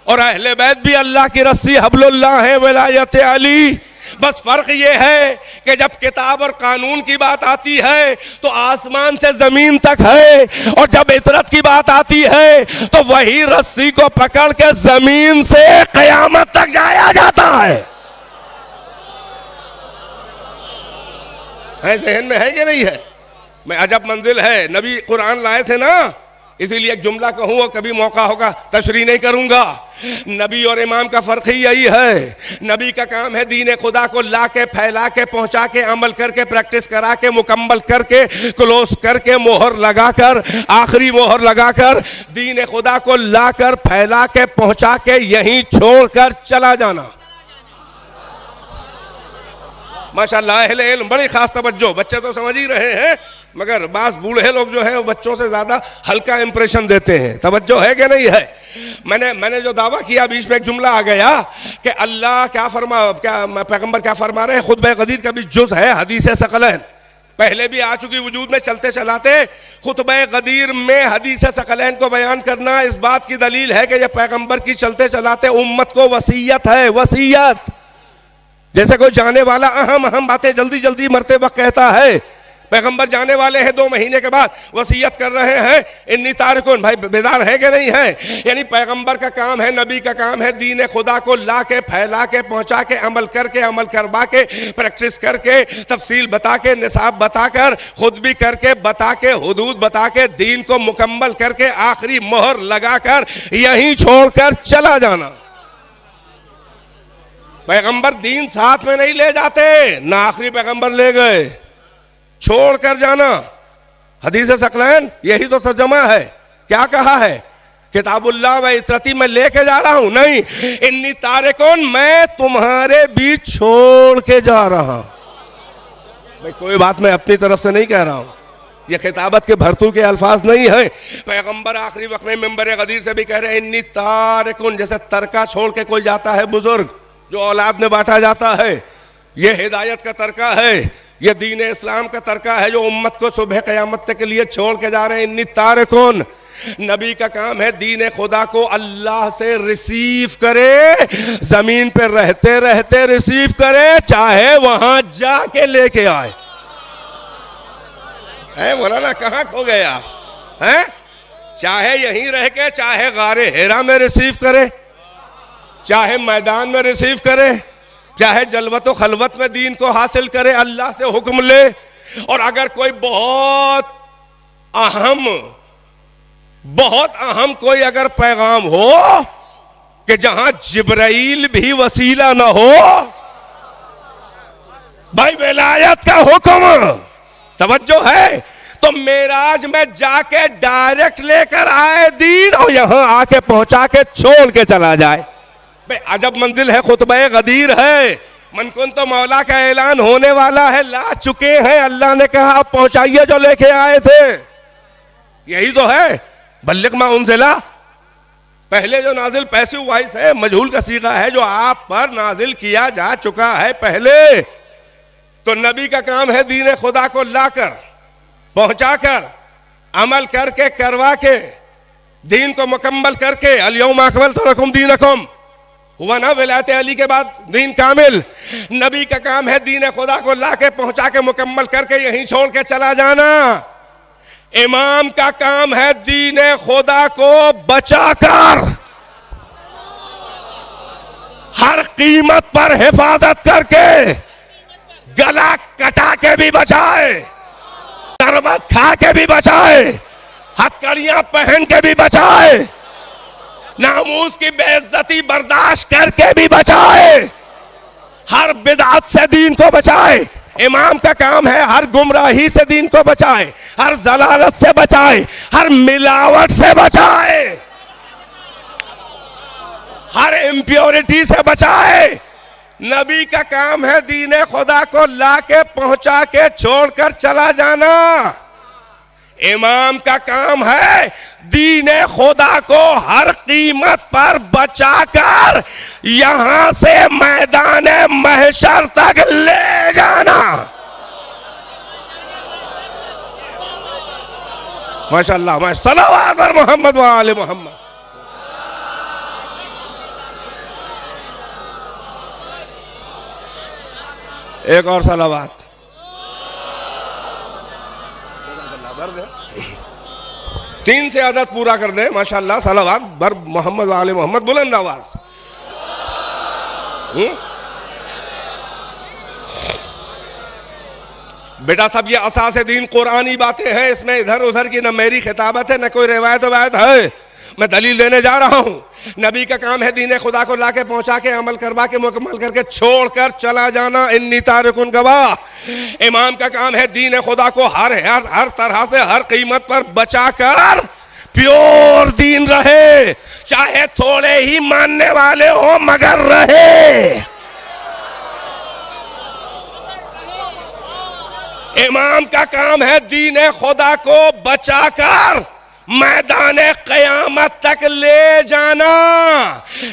और अहले बैत भी अल्लाह की रस्सी हब्लुल्लाह है विलायत अली। बस फर्क ये है कि जब किताब और कानून की बात आती है तो आसमान से जमीन तक है, और जब इतरत की बात आती है तो वही रस्सी को पकड़ के जमीन से कयामत तक जाया जाता है। जहन में है कि नहीं है? मैं अजब मंजिल है। नबी कुरान लाए थे ना, इसीलिए एक जुमला कहूँ और कभी मौका होगा तशरीह नहीं करूंगा। नबी और इमाम का फर्क ही यही है। नबी का काम है दीन खुदा को ला के, फैला के, पहुंचा के, अमल करके, प्रैक्टिस करा के, मुकम्मल करके, क्लोज करके, मोहर लगाकर, आखिरी मोहर लगाकर दीन खुदा को लाकर, फैला के, पहुंचा के यहीं छोड़कर चला जाना। माशाअल्लाह अहले इल्म बड़ी खास तवज्जो। बच्चे तो समझ ही रहे हैं, मगर बास बूढ़े लोग जो है वो बच्चों से ज्यादा हल्का इंप्रेशन देते हैं। तवज्जो है कि नहीं है? मैंने जो दावा किया बीच में एक जुमला आ गया कि अल्लाह क्या पैगंबर क्या फरमा रहे हैं। खुतबे गदीर का भी जुज़ है हदीस सकलैन, पहले भी आ चुकी वजूद में चलते चलाते। खुतबे गदीर में हदीस सकलैन को बयान करना इस बात की दलील है कि यह पैगंबर की चलते चलाते उम्मत को वसीयत है। वसीयत जैसे कोई जाने वाला अहम बातें जल्दी जल्दी मरते वक्त कहता है, पैगंबर जाने वाले हैं 2 महीने के बाद वसीयत कर रहे हैं इन्नी तारिकुन। भाई बेदार है कि नहीं है? यानी पैगंबर का काम है, नबी का काम है दीन खुदा को ला के, फैला के, पहुंचा के, अमल करके, अमल करवा के, प्रैक्टिस करके, तफसील बता के, निसाब बताकर, खुद भी करके, बता के, हुदूद बता के, दीन को मुकम्मल करके, आखिरी मोहर लगाकर यहीं छोड़कर चला जाना। पैगंबर दीन साथ में नहीं ले जाते ना, आखिरी पैगंबर ले गए, छोड़कर जाना। हदीस सकलैन यही तो तर्जुमा है। क्या कहा है? किताबुल्लाह व इतरती में लेके जा रहा हूं, नहीं, इन्नी तारिकुन मैं तुम्हारे बीच छोड़ के जा रहा हूं। भाई कोई बात मैं अपनी तरफ से नहीं कह रहा हूं, ये खिताबत के भरतू के अल्फाज नहीं है। पैगंबर आखिरी वक्त में मिंबर गदीर से भी कह रहे हैं इन्नी तारिकुन। जैसे तरका छोड़ के कोई जाता है बुजुर्ग, जो औलाद में बांटा जाता है, ये हिदायत का तरका है, ये दीन इस्लाम का तरका है जो उम्मत को सुबह क़यामत तक के लिए छोड़ के जा रहे हैं। इन्नी तारिकुन। नबी का काम है दीन खुदा को अल्लाह से रिसीव करे, जमीन पे रहते रहते रिसीव करे, चाहे वहां जाके लेके आए। मौलाना कहाँ खो गए आप? हैं? चाहे यहीं रह के, चाहे गारे हेरा में रिसीव करे, चाहे मैदान में रिसीव करे, चाहे जलवत व खलवत में दीन को हासिल करे, अल्लाह से हुक्म ले। और अगर कोई बहुत अहम कोई अगर पैगाम हो कि जहां जिब्राइल भी वसीला ना हो, भाई विलायत का हुक्म, तवज्जो है, तो मेराज में जाके डायरेक्ट लेकर आए दीन और यहां आके पहुंचा के छोड़ के चला जाए। अजब मंजिल है, खुतबे गदीर है। मनकुन तो मौला का ऐलान होने वाला है, ला चुके हैं। अल्लाह ने कहा आप पहुंचाइए जो लेके आए थे। यही तो है, बल्लिग मा उनज़िला, पहले जो नाजिल पैसिव वॉइस है, मजहूल का सीगा है, जो आप पर नाजिल किया जा चुका है पहले। तो नबी का काम है दीन खुदा को लाकर, पहुंचाकर, अमल करके, करवा के, दीन को मुकम्मल करके, अल-यौम अकमलतु लकुम दीनकुम हुआ ना विलायत अली के बाद दीन कामिल। नबी का काम है दीन खुदा को लाके, पहुंचा के, मुकम्मल करके यहीं छोड़ के चला जाना। इमाम का काम है दीन खुदा को बचाकर, हर कीमत पर हिफाजत करके, गला कटा के भी बचाए, शरबत खा के भी बचाए, हथकड़ियां पहन के भी बचाए, नामूस की बेइज्जती बर्दाश्त करके भी बचाए, हर बिदअत से दीन को बचाए। इमाम का काम है हर गुमराही से दीन को बचाए, हर जलालत से बचाए, हर मिलावट से बचाए, हर इम्प्योरिटी से बचाए। नबी का काम है दीन खुदा को लाके, पहुंचा के, छोड़कर चला जाना। इमाम का काम है दीन खुदा को हर कीमत पर बचाकर यहां से मैदान महशर तक ले जाना। माशाअल्लाह, सल्लल्लाहु अलैहि मोहम्मद व आले मोहम्मद। एक और सलावत, 3 से आदत पूरा कर दे। माशाअल्लाह, सलावत बर मोहम्मद व आले मोहम्मद, बुलंद आवाज। बेटा सब ये असासे दीन कुरानी बातें हैं, इसमें इधर उधर की न मेरी खिताबत है न कोई रिवायत ववायत है। मैं दलील देने जा रहा हूं। नबी का काम है दीन खुदा को लाके, पहुंचा के, अमल करवा के, मुकम्मल करके, छोड़कर चला जाना। इन्नी तारिकुन गवाह। इमाम का काम है दीन खुदा को हर हर हर तरह से, हर कीमत पर बचाकर प्योर दीन रहे, चाहे थोड़े ही मानने वाले हो मगर रहे। इमाम का काम है दीन खुदा को बचाकर मैदान क़यामत तक ले जाना।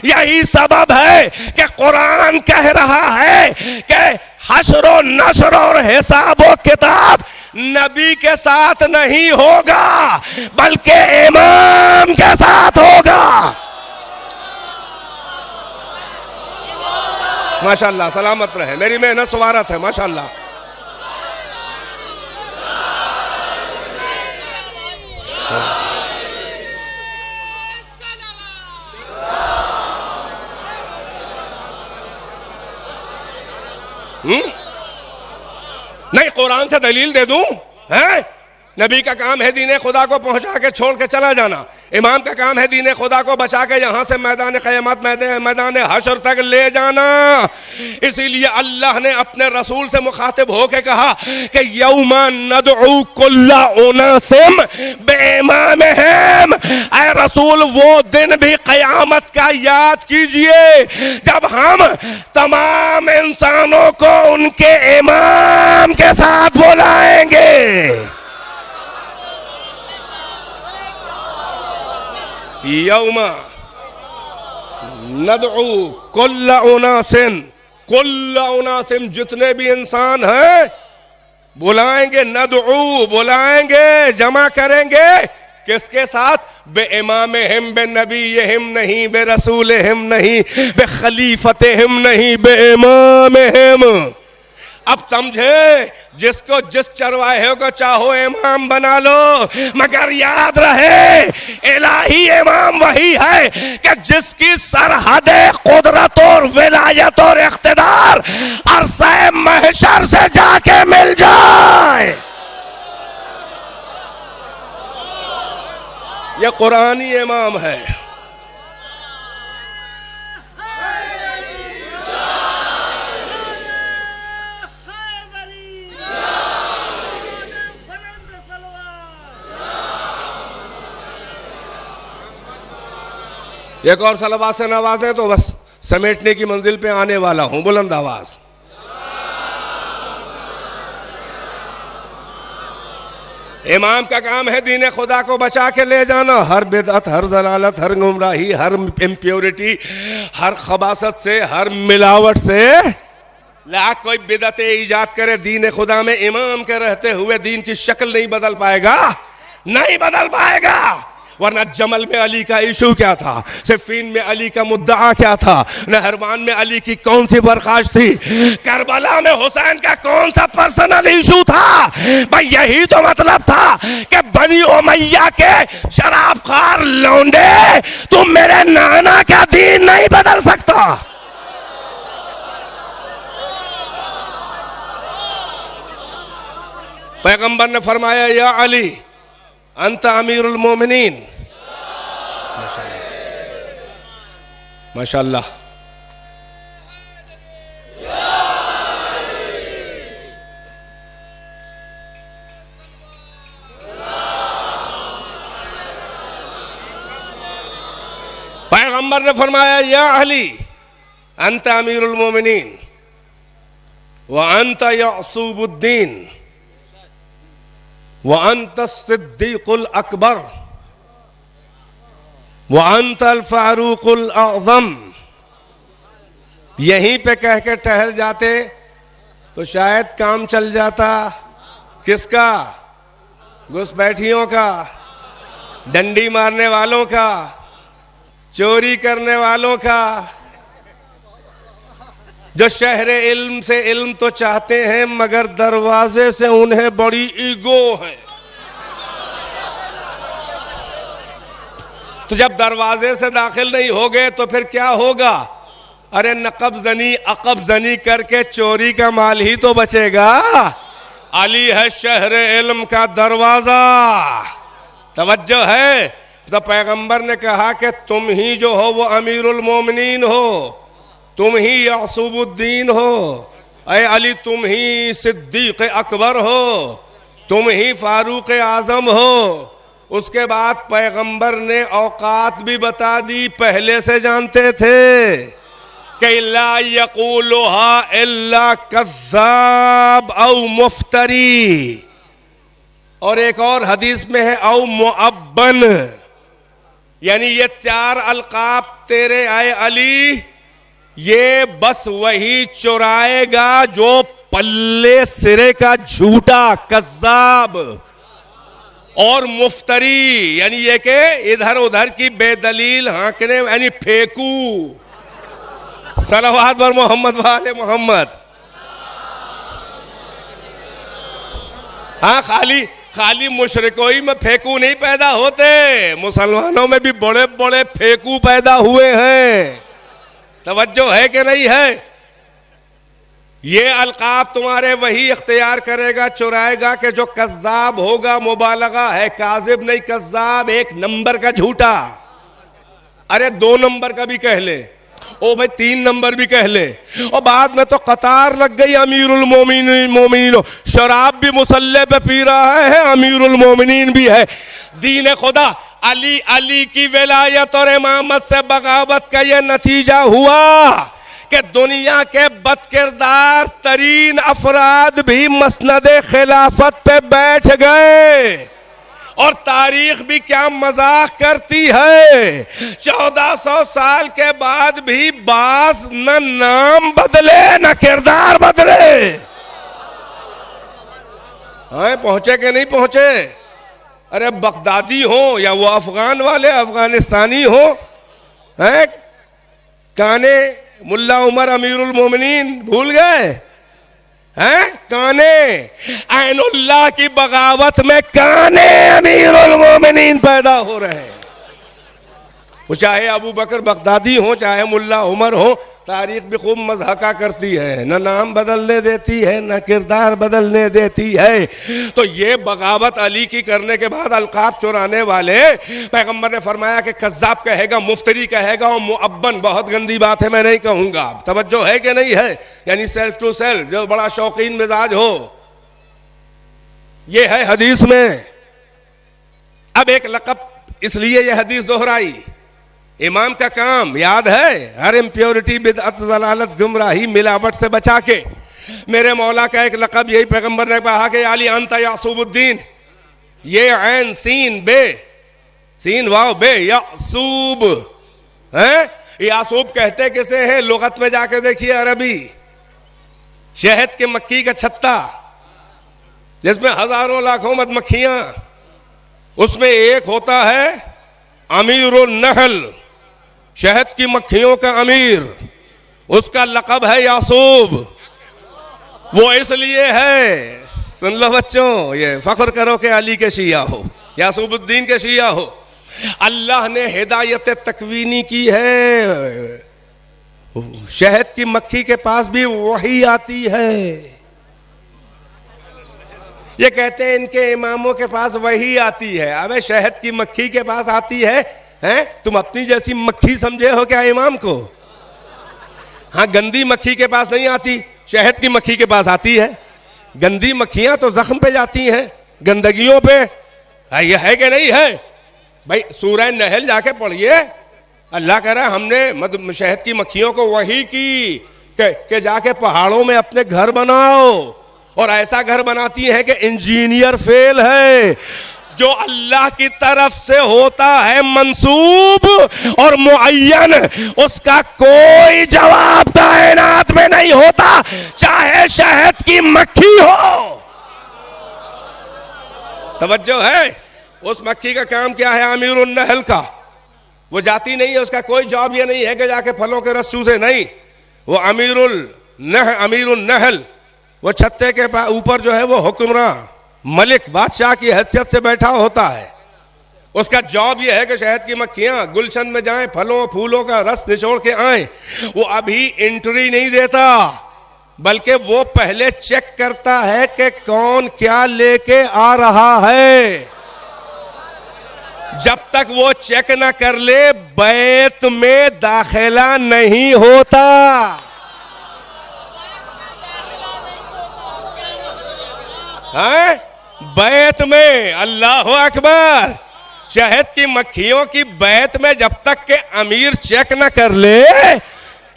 यही सबब है कि कुरान कह रहा है कि हश्र और नश्र और हिसाब और किताब नबी के साथ नहीं होगा बल्कि इमाम के साथ होगा। माशाअल्लाह, सलामत रहे, मेरी मेहनत सवारत है। माशाअल्लाह। नहीं, कुरान से दलील दे दूं है? नबी का काम है दीन खुदा को पहुंचा के, छोड़ के चला जाना। इमाम का काम है दीन खुदा को बचा के यहां से मैदान क़यामत, मैदान हश्र तक ले जाना। इसीलिए अल्लाह ने अपने रसूल से मुखातिब होके कहा कि यौमा नदउ कुल्ला उनासिम बिइमामिहिम। ऐ रसूल, वो दिन भी क़यामत का याद कीजिए जब हम तमाम इंसानों को उनके इमाम के साथ बुलाएंगे। यौमा नदउ कुल्ला उनासिन, कुल्ला उनासिन, जितने भी इंसान हैं बुलाएंगे। नदउ, बुलाएंगे, जमा करेंगे। किसके साथ? बे इमामिहिम, बे नबीहिम नहीं, बे रसूलिहिम नहीं, बे खलीफतिहिम नहीं, बे इमामिहिम। अब समझे, जिसको जिस चरवाहे को चाहो इमाम बना लो, मगर याद रहे इलाही इमाम वही है कि जिसकी सरहद कुदरत और विलायत और इख्तिदार अरसा महशर से जाके मिल जाए। ये कुरानी इमाम है। एक और सलवात से नवाजें तो बस समेटने की मंजिल पे आने वाला हूं। बुलंद आवाज। इमाम का काम है दीन खुदा को बचा के ले जाना, हर बिदअत, हर जलालत, हर गुमराही, हर इम्प्योरिटी, हर खबासत से, हर मिलावट से। लाख कोई बिदअत ईजाद करे दीन खुदा में, इमाम के रहते हुए दीन की शक्ल नहीं बदल पाएगा, नहीं बदल पाएगा। वरना जमल में अली का इशू क्या था, सिफ़ीन में अली का मुद्दा क्या था, नहरवान में अली की कौन सी बर्खास्त थी, करबला में हुसैन का कौन सा पर्सनल इशू था। भाई यही तो मतलब था कि बनी उमैया के शराबखार लौंडे, तुम मेरे नाना का दीन नहीं बदल सकता। पैगंबर ने फरमाया या अली अंत अमीरुल मोमिनीन। माशाअल्लाह। पैगंबर ने फरमाया या अली अंत अमीरुल मोमिनीन व अंत यासूबुद्दीन व अंत सिद्दीकुल अकबर व अंत अल फारूकुल आज़म। यहीं पे कह के ठहर जाते तो शायद काम चल जाता। किसका? घुसपैठियों का, डंडी मारने वालों का, चोरी करने वालों का, जो शहरे इल्म से इल्म तो चाहते हैं मगर दरवाजे से उन्हें बड़ी ईगो है। तो जब दरवाजे से दाखिल नहीं हो गए तो फिर क्या होगा? अरे नकब जनी अकब जनी करके चोरी का माल ही तो बचेगा। अली है शहरे इल्म का दरवाजा। तवज्जो है। तो पैगंबर ने कहा कि तुम ही जो हो वो अमीरुल मोमिनीन हो, तुम ही यासूबुद्दीन हो, ऐ अली तुम ही सिद्दीक अकबर हो, तुम ही फारूक आजम हो। उसके बाद पैगंबर ने औकात भी बता दी, पहले से जानते थे कि ला यक़ूलुहा इल्ला कज़्ज़ाब औ मुफ्तरी। और एक और हदीस में है औ मुअब्बन, यानी ये चार अलकाब तेरे आए अली, ये बस वही चुराएगा जो पल्ले सिरे का झूठा, कज़्ज़ाब और मुफ्तरी, यानी ये के इधर उधर की बेदलील हांकने, यानी फेंकू। सलवात वर मोहम्मद वाले मोहम्मद। हाँ, खाली मुशरिकों में फेंकू नहीं पैदा होते, मुसलमानों में भी बड़े बड़े फेंकू पैदा हुए हैं। तवज्जो है कि नहीं है? ये अलकाब तुम्हारे वही इख्तियार करेगा, चुराएगा कि जो कज़्ज़ाब होगा। मुबालगा है, काज़िब नहीं, कज़्ज़ाब, एक नंबर का झूठा। अरे 2 नंबर का भी कह ले, ओ भाई 3 नंबर भी कह ले। और बाद में तो कतार लग गई अमीरुल मोमिनीन। शराब भी मुसल्ले पे पी रहा है, अमीरुल मोमिनीन भी है। दीन खुदा अली की विलायत और इमामत से बगावत का यह नतीजा हुआ कि दुनिया के बदकिरदार तरीन अफराद भी मसनदे खिलाफत पे बैठ गए। और तारीख भी क्या मजाक करती है, 1400 साल के बाद भी बास न नाम बदले न किरदार बदले। हाँ, पहुंचे कि नहीं पहुंचे? अरे बगदादी हो या वो अफगान वाले अफगानिस्तानी हो, हैं? काने मुल्ला उमर अमीरुल मोमिनीन भूल गए हैं? काने ऐनुल्लाह की बगावत में काने अमीरुल मोमिनीन पैदा हो रहे हैं। वो चाहे अबू बकर बगदादी हो, चाहे मुल्ला उमर हो, तारीख भी खूब मज़हका करती है, न नाम बदलने देती है न किरदार बदलने देती है। तो ये बगावत अली की करने के बाद अलकाब चुराने वाले, पैगंबर ने फरमाया कि कज़्ज़ाब कहेगा, मुफ्तरी कहेगा और मुअब्बन, बहुत गंदी बात है मैं नहीं कहूँगा। तवज्जो है कि नहीं है? यानी सेल्फ टू सेल्फ, जो बड़ा शौकीन मिजाज हो। ये है हदीस में। अब एक लक़ब इसलिए यह हदीस दोहराई, इमाम का काम याद है, हर इम्प्योरिटी, बिदअत, ज़लालत, गुमराही, मिलावट से बचा के। मेरे मौला का एक लक़ब यही पैगंबर ने कहा कि अली अंत यासूबुद्दीन, ये ऐन सीन बे, सीन वाव बे, यासूब है। यासूब कहते किसे हैं? लुगत में जाके देखिए अरबी, शहद के मक्खी का छत्ता जिसमें हजारों लाखों मधुमक्खियां, उसमें एक होता है अमीरुन नहल, शहद की मक्खियों का अमीर, उसका लक़ब है यासूब। वो इसलिए है, सुन लो बच्चों, ये फख्र करो कि अली के शिया हो, यासूबुद्दीन के शिया हो। अल्लाह ने हिदायत तकवीनी की है, शहद की मक्खी के पास भी वही आती है। ये कहते हैं इनके इमामों के पास वही आती है। अबे शहद की मक्खी के पास आती है, हैं? तुम अपनी जैसी मक्खी समझे हो क्या इमाम को? हाँ, गंदी मक्खी के पास नहीं आती, शहद की मक्खी के पास आती है। गंदी मक्खियां तो जख्म पे जाती हैं, गंदगियों पे। ये है कि नहीं है भाई? सूरह नहल जाके पढ़िए, अल्लाह कह रहा है हमने शहद की मक्खियों को वही की कि जाके पहाड़ों में अपने घर बनाओ, और ऐसा घर बनाती है कि इंजीनियर फेल है। जो अल्लाह की तरफ से होता है मंसूब और मुअय्यन, उसका कोई जवाब कायनात में नहीं होता, चाहे शहद की मक्खी हो। तवज्जो है? उस मक्खी का काम क्या है? अमीरुन नहल का। वो जाती नहीं है, उसका कोई जॉब ये नहीं है कि जाके फलों के रस चूसे, नहीं। वो अमीरुन नहल, वो छत्ते के ऊपर जो है वो हुक्मरान, मलिक, बादशाह की हैसियत से बैठा होता है। उसका जॉब यह है कि शहद की मक्खियां गुलशन में जाएं, फलों फूलों का रस निचोड़ के आएं। वो अभी एंट्री नहीं देता, बल्कि वो पहले चेक करता है कि कौन क्या लेके आ रहा है। जब तक वो चेक ना कर ले, बैत में दाखिला नहीं होता। हाँ? बैत में, अल्लाह अकबर, शहद की मक्खियों की बैत में जब तक के अमीर चेक न कर ले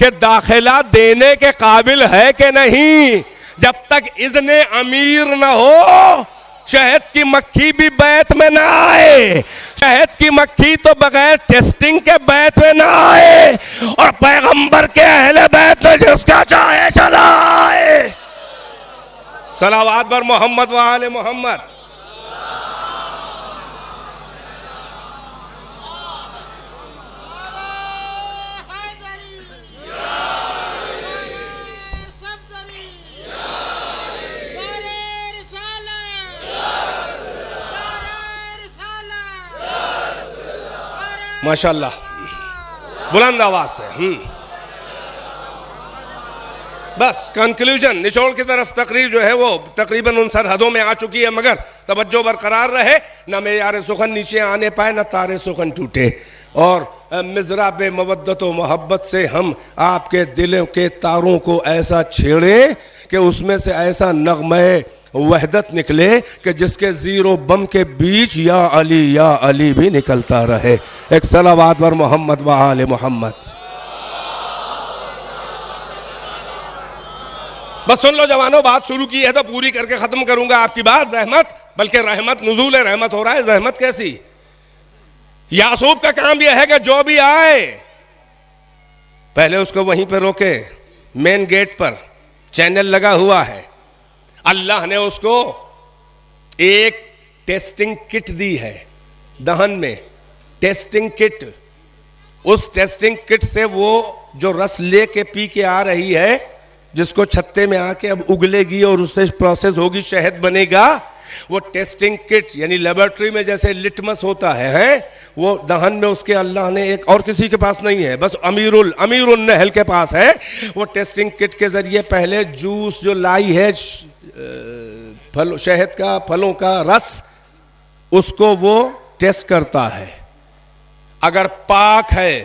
कि दाखिला देने के काबिल है कि नहीं, जब तक इज़्ने अमीर न हो, शहद की मक्खी भी बैत में ना आए। शहद की मक्खी तो बगैर टेस्टिंग के बैत में ना आए, और पैगंबर के अहले बैत में जिसका चाहे चला आए। सलावत बर मोहम्मद व आले मोहम्मद। माशाल्लाह, बुलंद आवाज से। बस कंक्लूजन, निचोड़ की तरफ तकरीर जो है वो तकरीबन उन सरहदों में आ चुकी है, मगर तवज्जो बरकरार रहे, न मेयार सुखन नीचे आने पाए, न तारे सुखन टूटे। और मिज़राब मवद्दत व मोहब्बत से हम आपके दिलों के तारों को ऐसा छेड़े कि उसमें से ऐसा नगमे वहदत निकले कि जिसके जीरो बम के बीच या अली भी निकलता रहे। एक सलावत बर मोहम्मद व आले मोहम्मद। बस सुन लो जवानों, बात शुरू की है तो पूरी करके खत्म करूंगा आपकी बात। रहमत, बल्कि रहमत, नुज़ूल रहमत हो रहा है। रहमत कैसी? यासूब का काम यह है कि जो भी आए पहले उसको वहीं पे रोके, मेन गेट पर चैनल लगा हुआ है। अल्लाह ने उसको एक टेस्टिंग किट दी है, दहन में टेस्टिंग किट। उस टेस्टिंग किट से वो जो रस लेके पी के आ रही है, जिसको छत्ते में आके अब उगलेगी और उससे प्रोसेस होगी, शहद बनेगा, वो टेस्टिंग किट यानी लेबोरेटरी में जैसे लिटमस होता है, वो दहन में उसके अल्लाह ने एक, और किसी के पास नहीं है, बस अमीरुल नहल के पास है। वो टेस्टिंग किट के जरिए पहले जूस जो लाई है शहद का, फलों का रस, उसको वो टेस्ट करता है। अगर पाक है,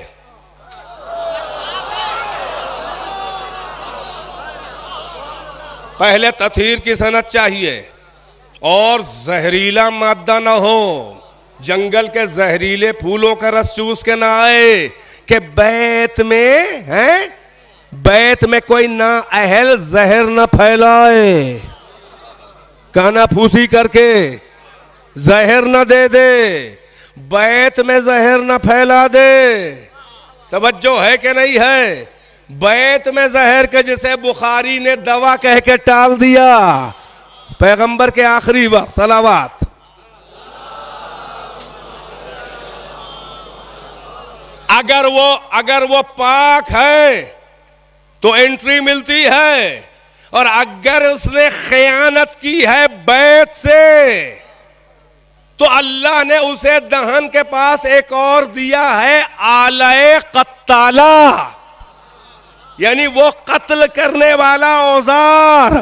पहले तथहीर की सनद चाहिए और जहरीला मादा ना हो, जंगल के जहरीले फूलों का रस चूस के ना आए कि बैत में है, बैत में कोई ना अहल जहर न फैलाए काना फूसी करके। जहर न दे दे, बैत में जहर न फैला दे। तवज्जो है कि नहीं है? बैत में जहर के जिसे बुखारी ने दवा कह के टाल दिया, पैगंबर के आखिरी वक्त सलावात। अगर वो पाक है तो एंट्री मिलती है, और अगर उसने खयानत की है बैत से तो अल्लाह ने उसे दहन के पास एक और दिया है, आलए कत्ताला, यानी वो कत्ल करने वाला औजार।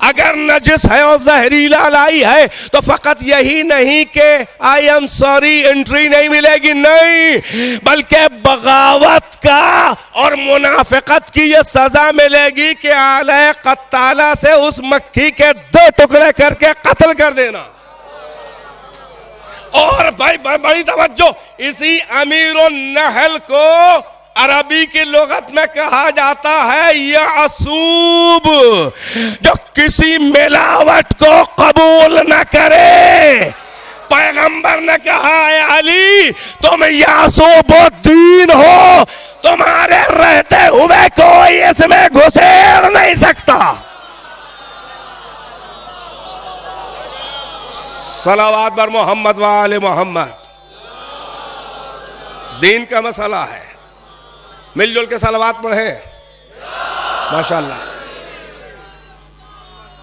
अगर नजिस है और जहरीला लाई है तो फकत यही नहीं कि आई एम सॉरी एंट्री नहीं मिलेगी, नहीं, बल्कि बगावत का और मुनाफिकत की ये सजा मिलेगी कि आलए कत्ताला से उस मक्खी के 2 टुकड़े करके कत्ल कर देना। और भाई बड़ी तवज्जो, इसी अमीरुन नहल को अरबी की लुगत में कहा जाता है यासूब, जो किसी मिलावट को कबूल न करे। पैगंबर ने कहा है अली तुम यासूबुद्दीन हो, तुम्हारे रहते हुए कोई इसमें घुसेड़ नहीं सकता। सलावत बर मोहम्मद वाले मोहम्मद। दीन का मसला है, मिलजुल के सलावत पढ़े। माशाअल्लाह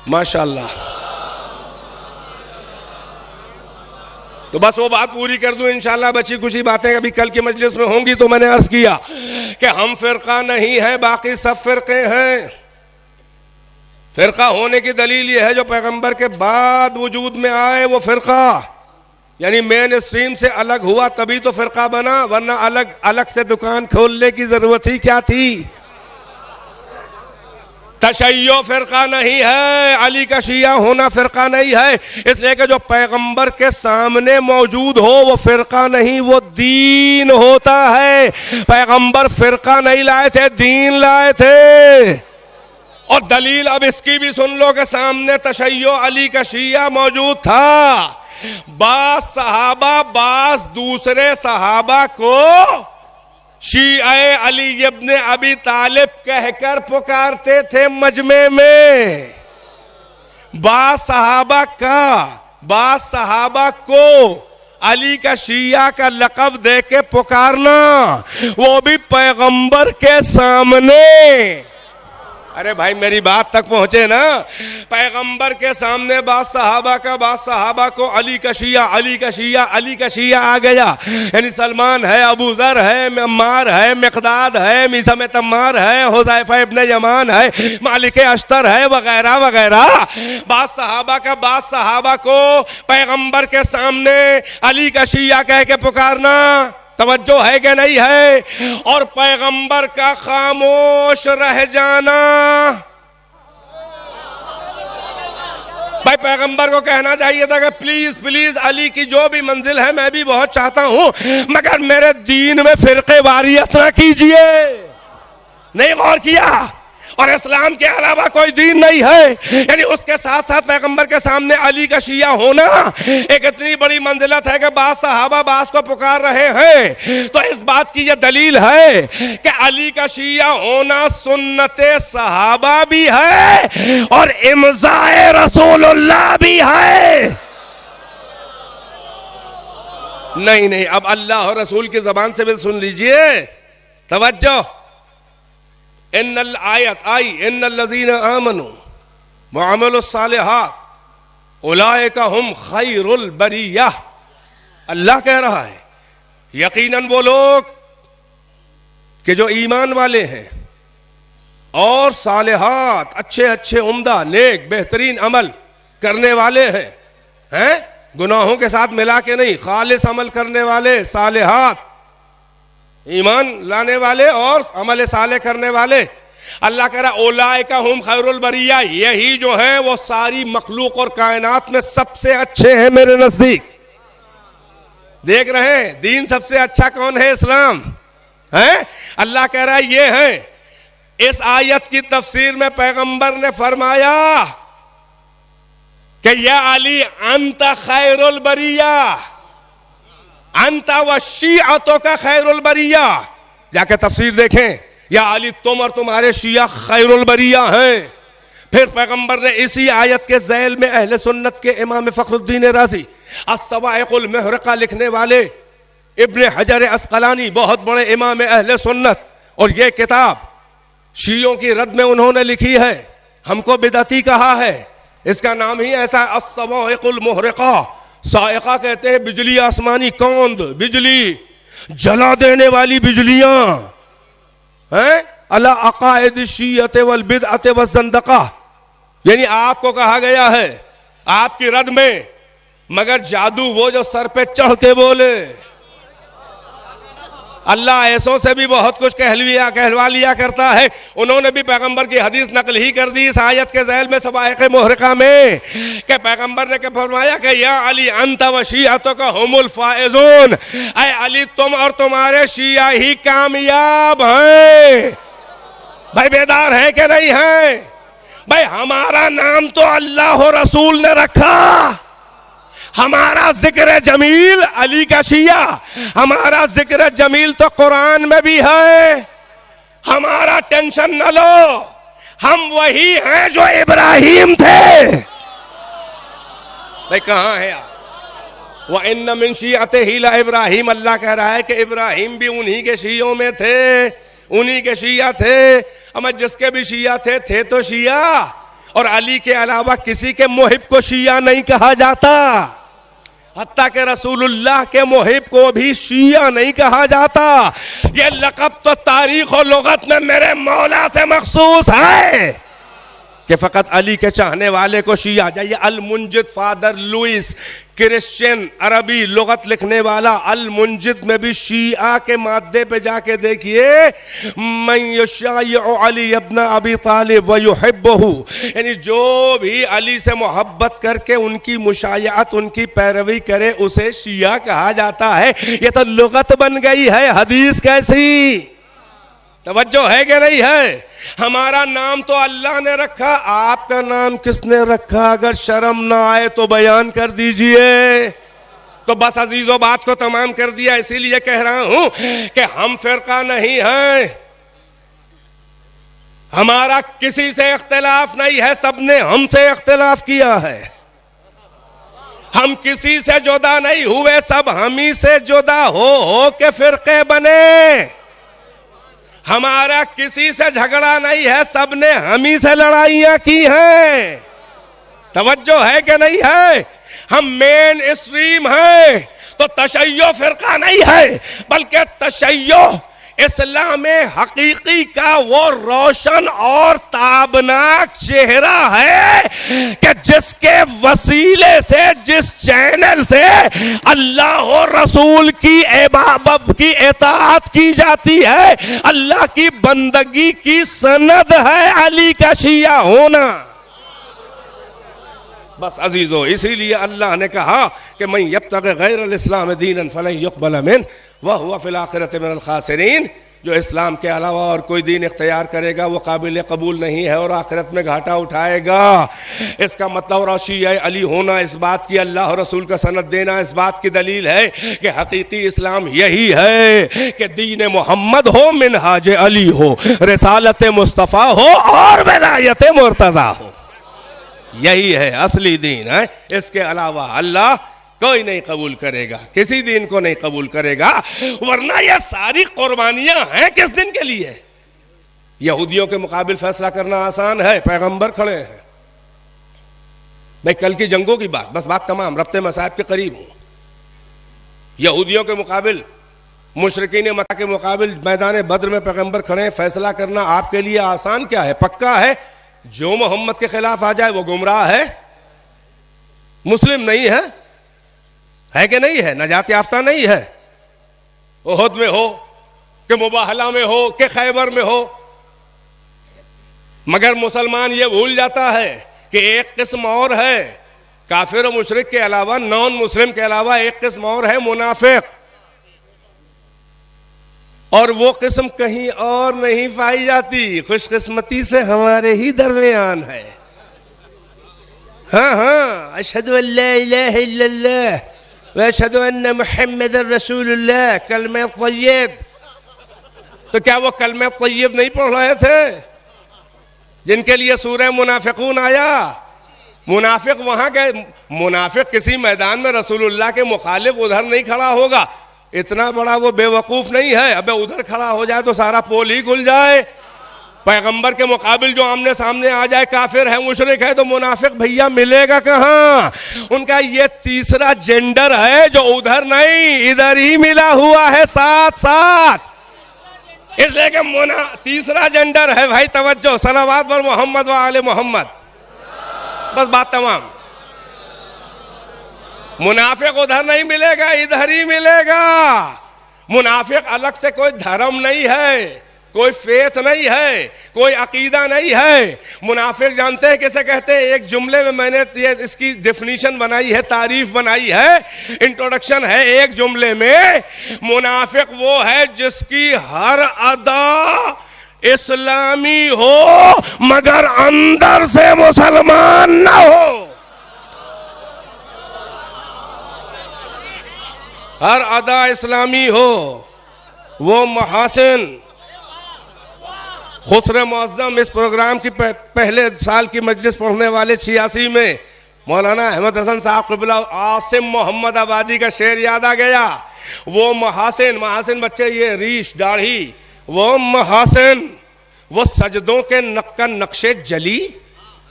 माशाअल्लाह। तो बस वो बात पूरी कर दूं इंशाअल्लाह। बची कुछ ही बातें अभी कल की मजलिस में होंगी। तो मैंने अर्ज किया कि हम फिरका नहीं है, बाकी सब फिरके हैं। फिरका होने की दलील ये है जो पैगंबर के बाद वजूद में आए वो फिरका, यानी मेन स्ट्रीम से अलग हुआ तभी तो फिरका बना, वरना अलग अलग से दुकान खोलने की जरूरत ही क्या थी। तशय्यो फिरका नहीं है, अली का शिया होना फिरका नहीं है। इसलिए कि जो पैगंबर के सामने मौजूद हो वो फिरका नहीं, वो दीन होता है। पैगंबर फिरका नहीं लाए थे, दीन लाए थे। और दलील अब इसकी भी सुन लो कि सामने तशय्यो अली का शिया मौजूद था। बास सहाबा बास दूसरे सहाबा को शीआए अली इब्न अबी तालिब कहकर पुकारते थे मजमे में। बास सहाबा को अली का शिया का लक़ब दे के पुकारना, वो भी पैगंबर के सामने। अरे भाई मेरी बात तक पहुंचे ना। पैगंबर के सामने बास सहाबा को अली का शिया आ गया। यानी सलमान है, अबू जर है, अम्मार है, मिक़दाद है, मीसा में तम्मार है, हुज़ैफा इब्न यमान है, मालिक अश्तर है, वगैरह वगैरह। बास सहाबा को पैगंबर के सामने अली का शिया कह के पुकारना, तवज्जो है कि नहीं है। और पैगंबर का खामोश रह जाना। भाई पैगंबर को कहना चाहिए था कि प्लीज प्लीज अली की जो भी मंजिल है मैं भी बहुत चाहता हूं, मगर मेरे दीन में फिरके वारियत ना कीजिए। नहीं गौर किया। और इस्लाम के अलावा कोई दीन नहीं है। यानी उसके साथ साथ पैगंबर के सामने अली का शिया होना एक इतनी बड़ी मंजिलत है कि बास सहाबा बास को पुकार रहे हैं। तो इस बात की यह दलील है कि अली का शिया होना सुन्नते सहाबा भी है और इम्ज़ाए रसूलुल्लाह भी है। नहीं, अब अल्लाह और रसूल की जबान से भी सुन लीजिए, तवज्जो। इन्नल आयत आई इन्नल्लज़ीना आमनू व अमलुस्सालिहात उलाइका हुम खैरुल बरिया। अल्लाह कह रहा है यकीनन वो लोग कि जो ईमान वाले हैं और सालिहात अच्छे अच्छे उम्दा नेक बेहतरीन अमल करने वाले हैं, गुनाहों के साथ मिला के नहीं, खालिस अमल करने वाले, सालिहात ईमान लाने वाले और अमल साले करने वाले। अल्लाह कह रहा ओलाइका हुम खैरुल बरिया, यही जो है वो सारी मखलूक और कायनात में सबसे अच्छे हैं मेरे नजदीक। देख रहे हैं दीन सबसे अच्छा कौन है? इस्लाम है। अल्लाह कह रहा है ये है। इस आयत की तफसीर में पैगंबर ने फरमाया कि या अली अंत खैरुल बरिया, अंत व शिअतो का खैरुल बरिया। जाके तफसीर देखें, या अली तुम और तुम्हारे शिया खैरुल बरिया हैं। फिर पैगंबर ने इसी आयत के ज़ैल में अहले सुन्नत के इमाम फखरुद्दीन राज़ी अस्सवाइकुल महरका लिखने वाले इब्न हजर अस्कलानी, बहुत बड़े इमाम अहले सुन्नत, और ये किताब शियों की रद में उन्होंने लिखी है, हमको बिदअती कहा है। इसका नाम ही ऐसा अस्सवाइकुल महरका। साइका कहते हैं बिजली आसमानी कौंद, बिजली जला देने वाली बिजलियां हैं। अला अकायद शियत वल बिदअत व ज़ंदक़ा, यानी आपको कहा गया है आपकी रद में, मगर जादू वो जो सर पे चढ़ के बोले। अल्लाह ऐसों से भी बहुत कुछ कहलवा लिया करता है। उन्होंने भी पैगंबर की हदीस नकल ही कर दी इस आयत के ज़ैल में सवाइक़ मुहरका में, कि पैगंबर ने क्या फरमाया कि या अली अंत व शिअतुका हुमुल फाइज़ून, ऐ अली तुम और तुम्हारे शिया ही कामयाब हैं। भाई बेदार है कि नहीं है? भाई हमारा नाम तो अल्लाह और रसूल ने रखा, हमारा जिक्र जमील अली का शिया, हमारा जिक्र जमील तो कुरान में भी है। हमारा टेंशन न लो, हम वही हैं जो इब्राहिम थे। भाई कहां है आप? व इन्ना मिन शिअतिही ला इब्राहिम, अल्लाह कह रहा है कि इब्राहिम भी उन्हीं के शियों में थे, उन्हीं के शिया थे। अब जिसके भी शिया थे तो शिया, और अली के अलावा किसी के मुहिब को शिया नहीं कहा जाता। हत्ता के रसूलुल्लाह के मुहिब को भी शिया नहीं कहा जाता। ये लक़ब तो तारीख और लुगत में मेरे मौला से मखसूस है कि फ़कत अली के चाहने वाले को शिया। जाइए अल मुंजिद फादर लुइस, क्रिश्चियन अरबी लुगत लिखने वाला, अल मुंजिद में भी शिया के मादे पे जाके देखिए, मन युशाय्यु अली इब्न अबी तालिब व युहिब्बुहु, यानी जो भी अली से मोहब्बत करके उनकी मुशायअत, उनकी पैरवी करे, उसे शिया कहा जाता है। ये तो लुगत बन गई है, हदीस कैसी? तवज्जो है कि नहीं है? हमारा नाम तो अल्लाह ने रखा, आपका नाम किसने रखा? अगर शर्म ना आए तो बयान कर दीजिए। तो बस अजीजों बात को तमाम कर दिया। इसीलिए कह रहा हूं कि हम फिरका नहीं है, हमारा किसी से इख्तिलाफ नहीं है, सबने हमसे इख्तिलाफ किया है। हम किसी से जुदा नहीं हुए, सब हम ही से जुदा हो के फिरके बने। हमारा किसी से झगड़ा नहीं है, सबने हम ही से लड़ाइयां की हैं। तवज्जो है कि नहीं है? हम मेन स्ट्रीम हैं, तो तशय्यो फिरका नहीं है, बल्कि तशय्यो इस्लाम हकीकी का वो रोशन और ताबनाक चेहरा है कि जिसके वसीले से, जिस चैनल से अल्लाह और रसूल की इबादत की इताअत की जाती है, अल्लाह की बंदगी की सनद है अली का शिया होना। बस अजीजों, इसीलिए अल्लाह ने कहा कि मैं यब्तग़ी गैरल इस्लाम दीनन फलन युक़बल मिन व हुवा फिल आखिरति मिनल खासिरीन। जो इस्लाम के अलावा और कोई दीन इख्तियार करेगा वो काबिल कबूल नहीं है और आखिरत में घाटा उठाएगा। इसका मतलब शिया अली होना, इस बात की अल्लाह और रसूल का सनद देना, इस बात की दलील है कि हकीकी इस्लाम यही है कि दीन मोहम्मद हो, मिनहाज अली हो, रिसालत मुस्तफ़ा हो और विलायत मुर्तज़ा हो। यही है असली दीन है। इसके अलावा अल्लाह कोई नहीं कबूल करेगा, किसी दिन को नहीं कबूल करेगा। वरना ये सारी कुर्बानियां हैं किस दिन के लिए? यहूदियों के मुकाबिल फैसला करना आसान है, पैगंबर खड़े हैं। मैं कल की जंगों की बात, बस बात तमाम, रब्ते मसाइब के करीब हूं। यहूदियों के मुकाबिल, मुशरिकीन मक्का के मुकाबिल मैदान बद्र में पैगंबर खड़े हैं। फैसला करना आपके लिए आसान क्या है? पक्का है जो मोहम्मद के खिलाफ आ जाए वो गुमराह है, मुस्लिम नहीं है कि नहीं है, नजात याफ्ता नहीं है। उहद में हो कि मुबाहला में हो कि खैबर में हो, मगर मुसलमान ये भूल जाता है कि एक किस्म और है काफिर और मुशरिक के अलावा, नॉन मुस्लिम के अलावा एक किस्म और है मुनाफिक, और वो किस्म कहीं और नहीं पाई जाती, खुशकिस्मती से हमारे ही दरमियान है। हाँ हाँ, अशहदु अल्ला इलाहा इल्लल्लाह व अशहदु अन्ना मुहम्मदर रसूलुल्लाह, कलमे तय्यब। तो क्या वो कलमे तय्यब नहीं पढ़ रहे थे जिनके लिए सूरह मुनाफिकून आया? मुनाफिक वहां गए, मुनाफिक किसी मैदान में रसूलुल्लाह के मुखालिफ उधर नहीं खड़ा होगा, इतना बड़ा वो बेवकूफ नहीं है। अबे उधर खड़ा हो जाए तो सारा पोल ही खुल जाए। पैगंबर के मुकाबिल जो आमने सामने आ जाए काफिर है, मुशरिक है, तो मुनाफिक भैया मिलेगा कहां? उनका ये तीसरा जेंडर है जो उधर नहीं इधर ही मिला हुआ है साथ साथ, इसलिए कि तीसरा जेंडर है भाई। तवज्जो, सलावत पर मोहम्मद व आले मोहम्मद, बस बात तमाम। मुनाफिक उधर नहीं मिलेगा, इधर ही मिलेगा। मुनाफिक अलग से कोई धर्म नहीं है, कोई फेथ नहीं है, कोई अकीदा नहीं है। मुनाफिक जानते हैं किसे कहते हैं? एक जुमले में मैंने ये इसकी डेफिनेशन बनाई है, तारीफ बनाई है, इंट्रोडक्शन है एक जुमले में। मुनाफिक वो है जिसकी हर अदा इस्लामी हो मगर अंदर से मुसलमान ना हो। हर अदा इस्लामी हो, वो महासिन। खुसरे मुअज्जम इस प्रोग्राम की पहले साल की मजलिस पढ़ने वाले 86 में मौलाना अहमद हसन साहब क़िबला आसिम मोहम्मद आबादी का शेर याद आ गया। वो महासिन, महासिन बच्चे ये रीश दाढ़ी, वो महासिन, वो सजदों के नक्का नक्शे जली,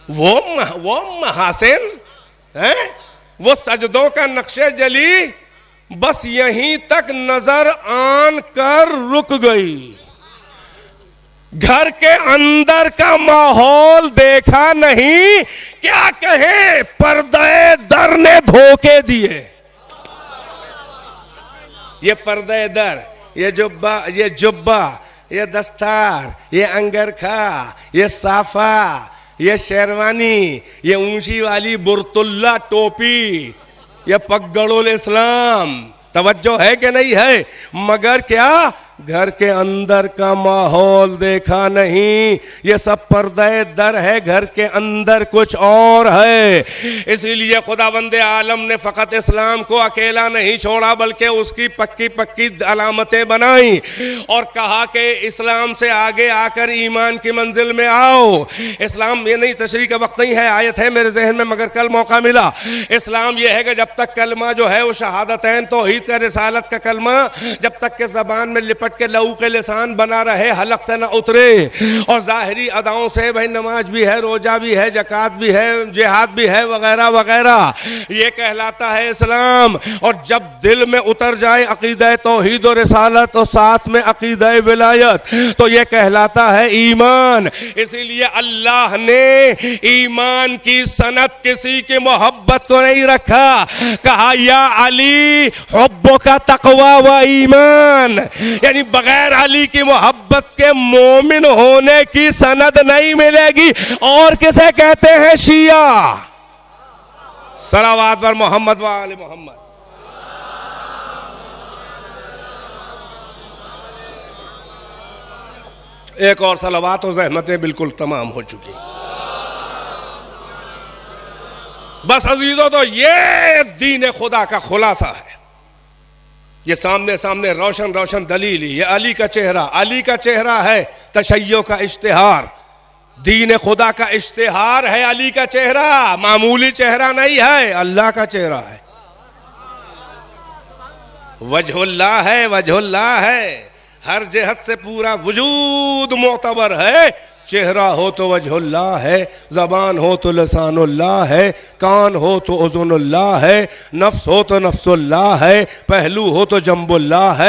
वो महासिन है, वो सजदों का नक्शे जली, बस यहीं तक नजर आन कर रुक गई। घर के अंदर का माहौल देखा नहीं, क्या कहे पर्दे दर ने धोखे दिए। ये पर्दे दर, ये जुब्बा, ये दस्तार, ये अंगरखा, ये साफा, ये शेरवानी, ये ऊंची वाली बुरतुल्ला टोपी, ये पगड़ुल इस्लाम, तवज्जो है कि नहीं है? मगर क्या घर के अंदर का माहौल देखा नहीं। ये सब पर्दे दर है, घर के अंदर कुछ और है। इसीलिए खुदावंदे आलम ने फ़कत इस्लाम को अकेला नहीं छोड़ा, बल्कि उसकी पक्की पक्की अलामतें बनाई और कहा कि इस्लाम से आगे आकर ईमान की मंजिल में आओ। इस्लाम ये नहीं, तशरीह का वक्त नहीं है, आयत है मेरे जहन में मगर कल मौका मिला। इस्लाम ये है कि जब तक कलमा जो है वो शहादतैन तौहीद का रिसालत का कलमा जब तक के ज़बान में लिपट के लहू के लिसान बना रहे, हलक से न उतरे, और जाहिरी अदाओं से भाई नमाज भी है, रोजा भी है, जकात भी है, जिहाद भी है, वगैरह वगैरह, ये कहलाता है इस्लाम। और जब दिल में उतर जाए अकीदा तौहीद और रिसालत और साथ में अकीदा विलायत, तो ये कहलाता है ईमान। इसीलिए अल्लाह ने ईमान की सनत किसी की मोहब्बत को नहीं रखा, कहा या अली हुब्बो का तकवा व ईमान, यानी बगैर अली की मोहब्बत के मोमिन होने की सनद नहीं मिलेगी। और किसे कहते हैं? शिया। सलावत पर मोहम्मद व आले मोहम्मद। एक और सलावत और ज़हमतें बिल्कुल तमाम हो चुकी। बस अजीजों, तो ये दीन खुदा का खुलासा है। ये सामने सामने रोशन रोशन दलील, ये अली का चेहरा, अली का चेहरा है तशय्यो का इश्तिहार, दीन खुदा का इश्तिहार है अली का चेहरा, मामूली चेहरा नहीं है, अल्लाह का चेहरा है। वजहुल्लाह है, वजहुल्लाह है, हर जहत से पूरा वजूद मोतबर है। चेहरा हो तो वजहुल्लाह है, ज़बान हो तो लसानुल्लाह है, कान हो तो उज़ुनुल्लाह है, नफ्स हो तो नफ्सुल्लाह है, पहलू हो तो जंबुल्लाह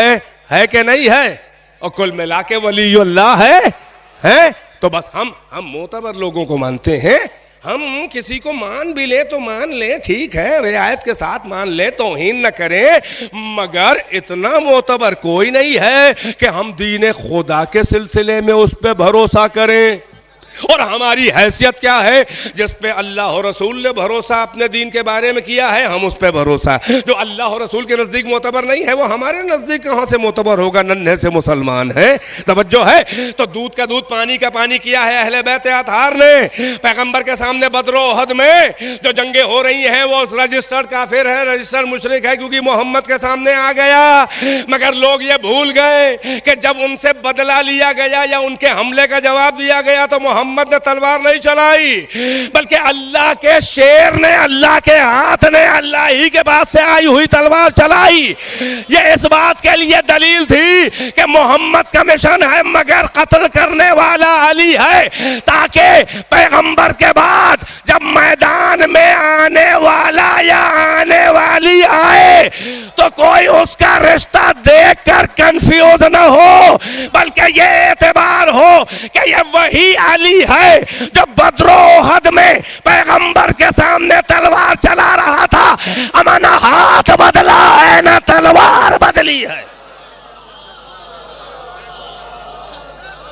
है कि नहीं है? और कुल मिला के वलीयुल्लाह है। तो बस हम मोतबर लोगों को मानते हैं। हम किसी को मान भी ले तो मान ले, ठीक है, रियायत के साथ मान ले, तौहीन न करें, मगर इतना मोतबर कोई नहीं है कि हम दीन खुदा के सिलसिले में उस पर भरोसा करें। और हमारी हैसियत क्या है? जिस पे अल्लाह और रसूल ने भरोसा अपने दीन के बारे में किया है, हम उस पे भरोसा। जो अल्लाह और रसूल के नज़दीक मोतबर नहीं है, वो हमारे नज़दीक कहाँ से मोतबर होगा? नन्हे से मुसलमान है। तवज्जो है? तो दूध का दूध पानी का पानी किया है अहले बैत अतहार ने। पैगंबर के सामने बदरो उहद में जो जंगें हो रही हैं, वो रजिस्टर्ड काफिर है, रजिस्टर्ड मुशरिक है, क्योंकि मोहम्मद के सामने आ गया। मगर लोग ये भूल गए कि जब उनसे बदला लिया गया या उनके हमले का जवाब दिया गया तो मोहम्मद ने तलवार नहीं चलाई, बल्कि अल्लाह के शेर ने, अल्लाह के हाथ ने अल्लाह ही के पास से आई हुई तलवार चलाई। ये इस बात के लिए दलील थी कि मोहम्मद का मिशन है मगर कत्ल करने वाला अली है, ताकि पैगंबर के बाद जब मैदान में आने वाला या आने वाली आए तो कोई उसका रिश्ता देखकर कंफ्यूज न हो, बल्कि ये एतबार हो कि ये वही अली है जो बद्रो उहद में पैगंबर के सामने तलवार चला रहा था। अमाना हाथ बदला है ना तलवार बदली है।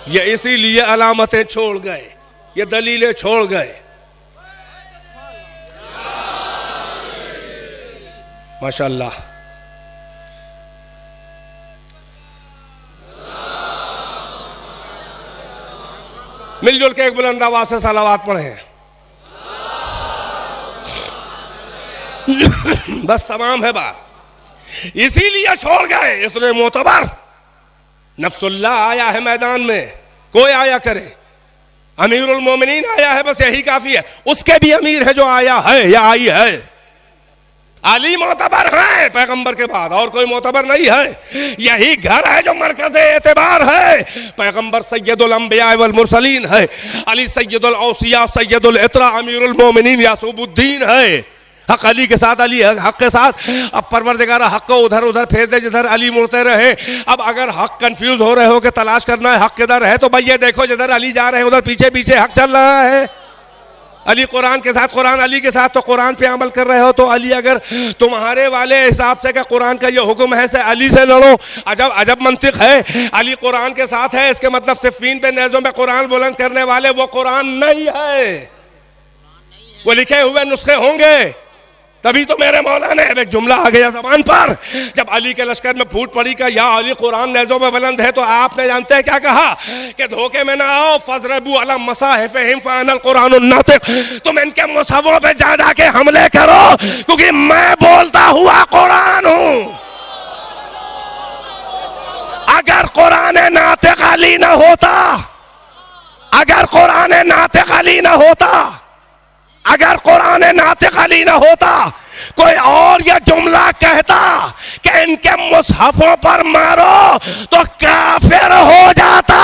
ये इसीलिए अलामतें छोड़ गए, ये दलीलें छोड़ गए। माशाअल्लाह। मिलजुल के एक बुलंद आवाज से सलावात पढ़े। बस तमाम है बात। इसीलिए छोड़ गए। इसने मोतबर नफ्सुल्लाह आया है मैदान में, कोई आया करे, अमीरुल मोमिनीन आया है, बस यही काफी है। उसके भी अमीर है जो आया है या आई है। अली मोतबर है पैगंबर के बाद, और कोई मोतबर नहीं है। यही घर है जो मरकज़ एतबार है। पैगंबर सैयदुल अंबिया वल मुरसलीन है, अली सैयदुल औसिया सैयदुल इत्रा अमीरुल मोमिनीन यासूबुद्दीन है। हक अली के साथ, अली हक के साथ। अब परवरदिगार हक को उधर उधर फेर दे जिधर अली मुड़ते रहे। अब अगर हक कंफ्यूज हो रहे हो कि तलाश करना है हक किधर है, तो भाई ये देखो जिधर अली जा रहे हैं उधर पीछे पीछे हक चल रहा है। अली कुरान के साथ, कुरान अली के साथ, तो कुरान पे अमल कर रहे हो। तो अली अगर तुम्हारे वाले हिसाब से क्या कुरान का ये हुक्म है से अली से लड़ो, अजब अजब मंतिक है। अली कुरान के साथ है, इसके मतलब सिफ़ीन पे नेज़ों में कुरान बुलंद करने वाले वो कुरान नहीं है, वो लिखे हुए नुस्खे होंगे। तभी तो मेरे मौला ने एक जुमला आ गया जबान पर, जब अली के लश्कर में फूट पड़ी का या अली कुरान नेज़ों में बुलंद है, तो आपने जानते हैं क्या कहा कि धोखे में ना आओ। फज़रबू अला मसाहिफ़िहिम फ़अनल कुरानुन नातिक़, तुम इनके मुसहफ़ों पे जा जाके हमले करो, क्योंकि मैं बोलता हुआ कुरान हूं। अगर कुरान नातिक़ अली ना होता, अगर कुरान नातिक़ अली ना होता, अगर कुरान नातिक़ अली ना होता, कोई और यह जुमला कहता कि इनके मुसहफों पर मारो, तो काफिर हो जाता।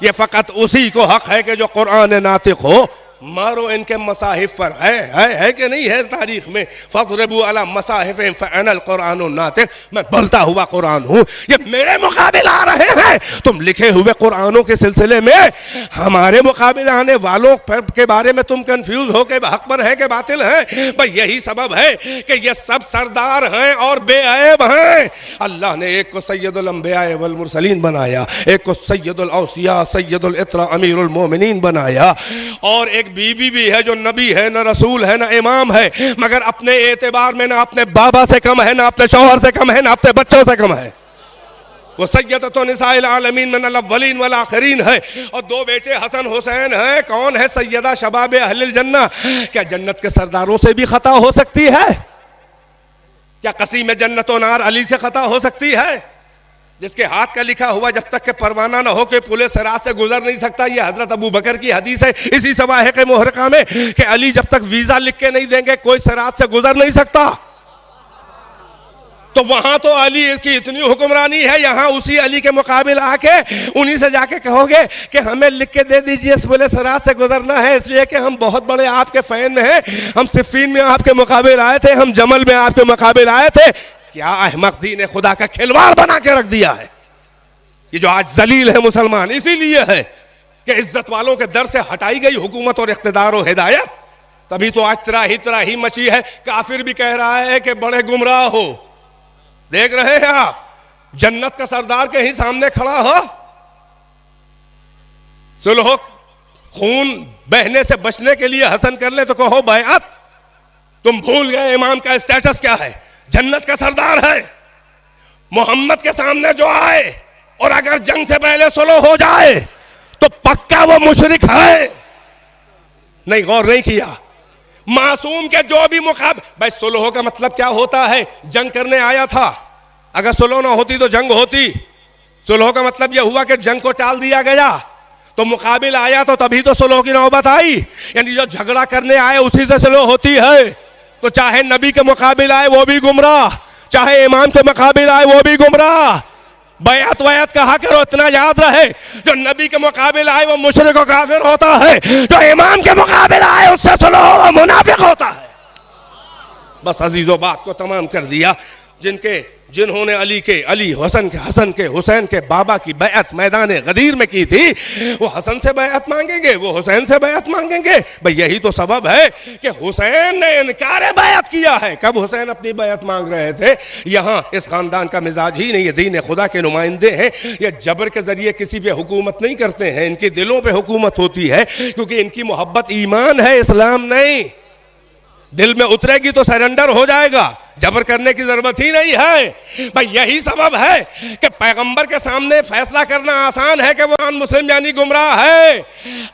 ये फकत उसी को हक है कि जो कुरान नातिक़ हो, मारो इनके मसाहिफ पर। है कि नहीं है तारीख में? फज़रबू अला मसाहिफ़िहिम फ़अनल कुरानुन नातिक़, मैं बोलता हुआ कुरान हूँ। ये मेरे मुकाबिल आ रहे हैं। तुम लिखे हुए कुरानों के सिलसिले में हमारे मुकाबिल आने वालों के बारे में तुम कंफ्यूज हो के हक पर है कि बातिल है। भाई यही सबब है कि ये सब सरदार हैं और बेऐब हैं। अल्लाह ने एक को सैयदुल अंबिया वल मुरसलीन बनाया, एक को सैयदुल औसिया सैयदुल इत्रा अमीरुल मोमिनीन बनाया, और एक बीबी भी है जो नबी है, न रसूल है, न इमाम है, मगर अपने एतबार में ना अपने बाबा से कम है, ना अपने शौहर से कम है, ना अपने बच्चों से कम है। वो सैयदतु निसाइल आलमीन मिनल अव्वलीन वल आखिरीन है। और दो बेटे हसन हुसैन हैं। कौन है? सैयदा शबाब अहलिल जन्ना। क्या जन्नत के सरदारों से भी खता हो सकती है? क्या कसीम जन्नत व नार अली से खता हो सकती है? जिसके हाथ का लिखा हुआ जब तक के परवाना ना हो के पुलिस सिराज से गुजर नहीं सकता। ये हजरत अबू बकर की हदीस है इसी सवाहे के मुहर्रका में कि अली जब तक वीजा लिख के नहीं देंगे कोई सिराज से गुजर नहीं सकता। तो वहां तो अली की इतनी हुक्मरानी है, यहाँ उसी अली के मुकाबिल आके उन्हीं से जाके कहोगे कि हमें लिख के दे दीजिए बोले सिराज से गुजरना है, इसलिए कि हम बहुत बड़े आपके फैन में हैं, हम सिफ़ीन में आपके मुकाबिल आए थे, हम जमल में आपके मुकाबिल आए थे। क्या अहमक दीन खुदा का खिलवाड़ बना के रख दिया है। ये जो आज जलील है मुसलमान इसीलिए है कि इज्जत वालों के दर से हटाई गई हुकूमत और इख्तिदार और हिदायत, तभी तो आज त्राही मची है। काफिर भी कह रहा है कि बड़े गुमराह हो। देख रहे हैं आप, जन्नत का सरदार के ही सामने खड़ा हो, सुलह खून बहने से बचने के लिए हसन कर ले तो कहो बैअत। तुम भूल गए इमाम का स्टेटस क्या है, जन्नत का सरदार है। मोहम्मद के सामने जो आए और अगर जंग से पहले सुलह हो जाए तो पक्का वो मुशरिक है। नहीं, गौर नहीं किया। मासूम के जो भी भाई सुलह का मतलब क्या होता है, जंग करने आया था, अगर सुलह ना होती तो जंग होती। सुलह का मतलब यह हुआ कि जंग को टाल दिया गया, तो मुकाबिल आया तो तभी तो सुलह की नौबत आई। यानी जो झगड़ा करने आए उसी से सुलह होती है। तो चाहे नबी के मुकाबिल आए वो भी गुमराह, चाहे इमाम के मुकाबिल आए वो भी गुमराह। बैअत वैत कहा करो, इतना याद रहे, जो नबी के मुकाबिल आए वो मुशरिक और काफिर होता है, जो इमाम के मुकाबिल आए उससे सुलह वो मुनाफिक होता है। बस अजीजों बात को तमाम कर दिया। जिन्होंने हसन के हुसैन के बाबा की बैअत मैदान गदीर में की थी, वो हसन से बैअत मांगेंगे, वो हुसैन से बैअत मांगेंगे। भाई यही तो सबब है कि हुसैन ने इनकार बैअत किया है। कब हुसैन अपनी बैअत मांग रहे थे? यहाँ इस खानदान का मिजाज ही नहीं, ये दीन खुदा के नुमाइंदे हैं। ये जबर के जरिए किसी पे हुकूमत नहीं करते हैं, इनके दिलों पे हुकूमत होती है, क्योंकि इनकी मोहब्बत ईमान है, इस्लाम नहीं। दिल में उतरेगी तो सरेंडर हो जाएगा, जबर करने की जरूरत ही नहीं है। भाई यही सबब है कि पैगंबर के सामने फैसला करना आसान है कि वो नॉन मुस्लिम यानी गुमराह है।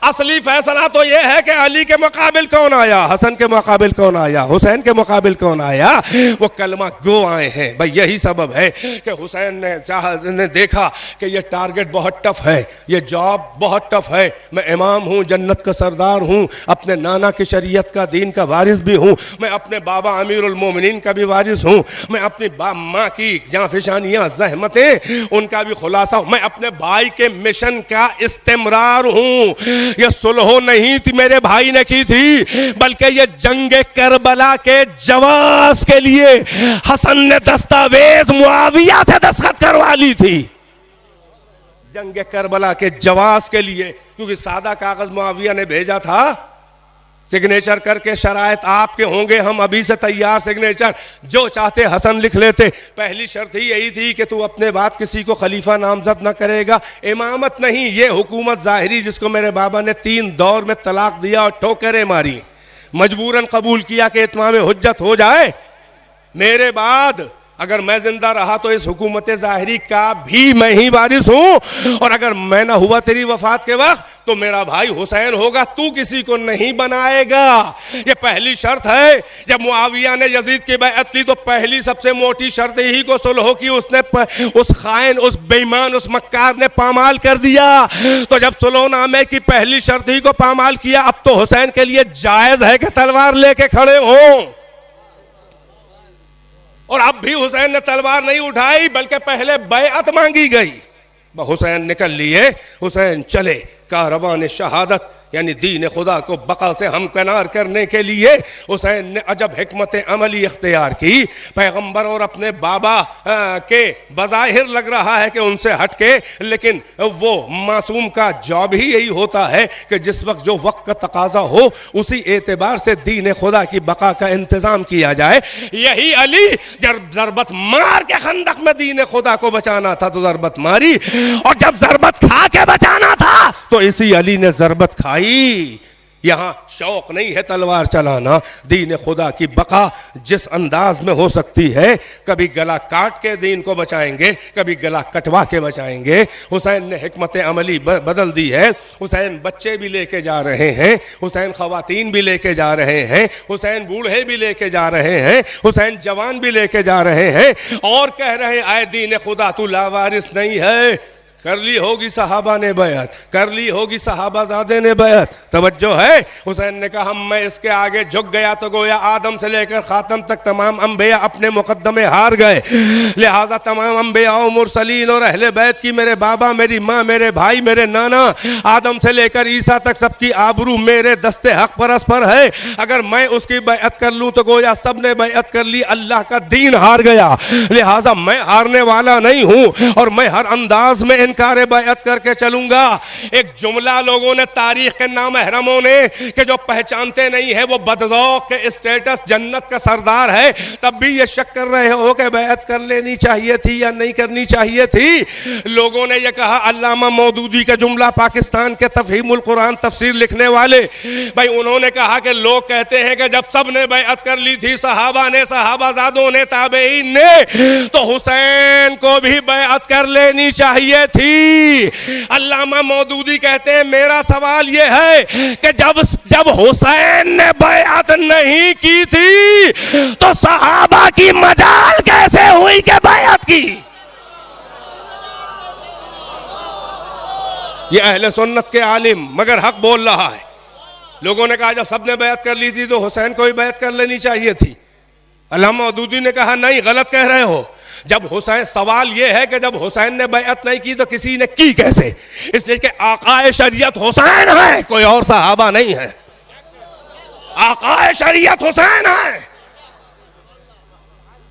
असली फैसला तो ये है कि अली के मुकाबिल कौन आया, हसन के मुकाबिल कौन आया, हुसैन के मुकाबिल कौन आया, वो कलमा गो आए हैं। भाई यही सबब है कि हुसैन ने देखा कि ये टारगेट बहुत टफ है, ये जॉब बहुत टफ है। मैं इमाम हूँ, जन्नत का सरदार हूँ, अपने नाना की शरीयत का दीन का वारिस भी हूँ, मैं अपने बाबा अमीरुल मोमिनीन का भी वारिस हूँ, मैं अपनी माँ की जाफिशानियाँ जहमतें उनका भी खुलासा हूँ, मैं अपने भाई के मिशन का इस्तेमरार हूँ। ये सुलह नहीं थी मेरे भाई ने की थी, बल्कि ये जंग करबला के जवाब के लिए हसन ने दस्तावेज मुआविया से दस्तखत करवा ली थी। जंग करबला के जवाब के लिए, क्योंकि सादा कागज मुआविया ने भेजा था, सिग्नेचर करके शरायत आपके होंगे, हम अभी से तैयार, सिग्नेचर जो चाहते हसन लिख लेते। पहली शर्त ही यही थी कि तू अपने बाद किसी को खलीफा नामजद न करेगा, इमामत नहीं, ये हुकूमत ज़ाहिरी जिसको मेरे बाबा ने 3 दौर में तलाक दिया और ठोकरें मारी, मजबूरन कबूल किया कि इत्माम हुज्जत हो जाए। मेरे बाद अगर मैं जिंदा रहा तो इस हुकूमत ज़ाहिरी का भी मैं ही वारिस हूं, और अगर मैं ना हुआ तेरी वफात के वक्त तो मेरा भाई हुसैन होगा, तू किसी को नहीं बनाएगा। ये पहली शर्त है। जब मुआविया ने यजीद की बैअत ली तो पहली सबसे मोटी शर्त ही को सुलह की उसने उस खाइन, उस बेईमान, उस मक्कार ने पामाल कर दिया। तो जब सुलहनामे की पहली शर्त ही को पामाल किया, अब तो हुसैन के लिए जायज है कि तलवार लेके खड़े हों। और अब भी हुसैन ने तलवार नहीं उठाई, बल्कि पहले बैअत मांगी गई। हुसैन निकल लिए, हुसैन चले कारवान शहादत यानी दीन खुदा को बका से हमकनार करने के लिए। हुसैन ने अजब हिकमत अमली इख्तियार की। पैगंबर और अपने बाबा के बज़ाहिर लग रहा है कि उनसे हटके, लेकिन वो मासूम का जॉब ही यही होता है कि जिस वक्त जो वक्त का तकाजा हो उसी एतबार से दीन खुदा की बका का इंतज़ाम किया जाए। यही अली जब ज़रबत मार के खंदक में दीन खुदा को बचाना था तो ज़रबत मारी, और जब ज़रबत खा के बचाना था तो इसी अली ने ज़रबत खाई। यहां शौक नहीं है तलवार चलाना, दीन खुदा की बका जिस अंदाज में हो सकती है, कभी गला काट के दीन को बचाएंगे, कभी गला कटवा के बचाएंगे। हुसैन ने हिकमत अमली बदल दी है। हुसैन बच्चे भी लेके जा रहे हैं, हुसैन खवातीन भी लेके जा रहे हैं, हुसैन बूढ़े भी लेके जा रहे हैं, हुसैन जवान भी लेके जा रहे हैं, और कह रहे हैं आए दीन खुदा तू लावारिस नहीं है। कर ली होगी सहाबा ने बैअत, कर ली होगी सहाबाजादे ने बैअत। तवज्जो है। हुसैन ने कहा मैं इसके आगे झुक गया तो गोया आदम से लेकर खातम तक तमाम अंबिया अपने मुकद्दमे हार गए, लिहाजा तमाम अंबिया और मुरसलीन और अहले बैत की, मेरे बाबा, मेरी माँ, मेरे भाई, मेरे नाना, आदम से लेकर ईसा तक सबकी आबरू मेरे दस्ते हक परस्पर है। अगर मैं उसकी बैअत कर लूँ तो गोया सब ने बैअत कर ली, अल्लाह का दीन हार गया, लिहाजा मैं हारने वाला नहीं हूँ, और मैं हर अंदाज में इनकार बैअत करके चलूंगा। एक जुमला लोगों ने, तारीख के नामहरमों ने, कि जो पहचानते नहीं है वो बदज़ौक़ के स्टेटस जन्नत का सरदार है, तब भी ये शक कर रहे हो कि बैअत कर लेनी चाहिए थी या नहीं करनी चाहिए थी। लोगों ने ये कहा, अल्लामा मौदूदी का जुमला, पाकिस्तान के तफ़हीमुल कुरान तफसीर लिखने वाले भाई, उन्होंने कहा कि लोग कहते हैं कि जब सब ने बैअत कर ली थी, सहाबा ने, सहाबाजादों ने, ताबईन ने, तो हुसैन को भी बैअत कर लेनी चाहिए थी। अल्लामा मौदूदी कहते हैं, मेरा सवाल यह है कि जब हुसैन ने बैअत नहीं की थी तो सहाबा की मजाल कैसे हुई कि बैअत की? ये अहले सुन्नत के आलिम मगर हक बोल रहा है। लोगों ने कहा जब सबने बैअत कर ली थी तो हुसैन को भी बैअत कर लेनी चाहिए थी। अल्लामा मौदूदी ने कहा नहीं, गलत कह रहे हो। जब हुसैन, सवाल यह है कि जब हुसैन ने बैअत नहीं की तो किसी ने की कैसे? इसलिए कि आकाए शरीयत हुसैन है, कोई और सहाबा नहीं है। आकाए शरीयत हुसैन है,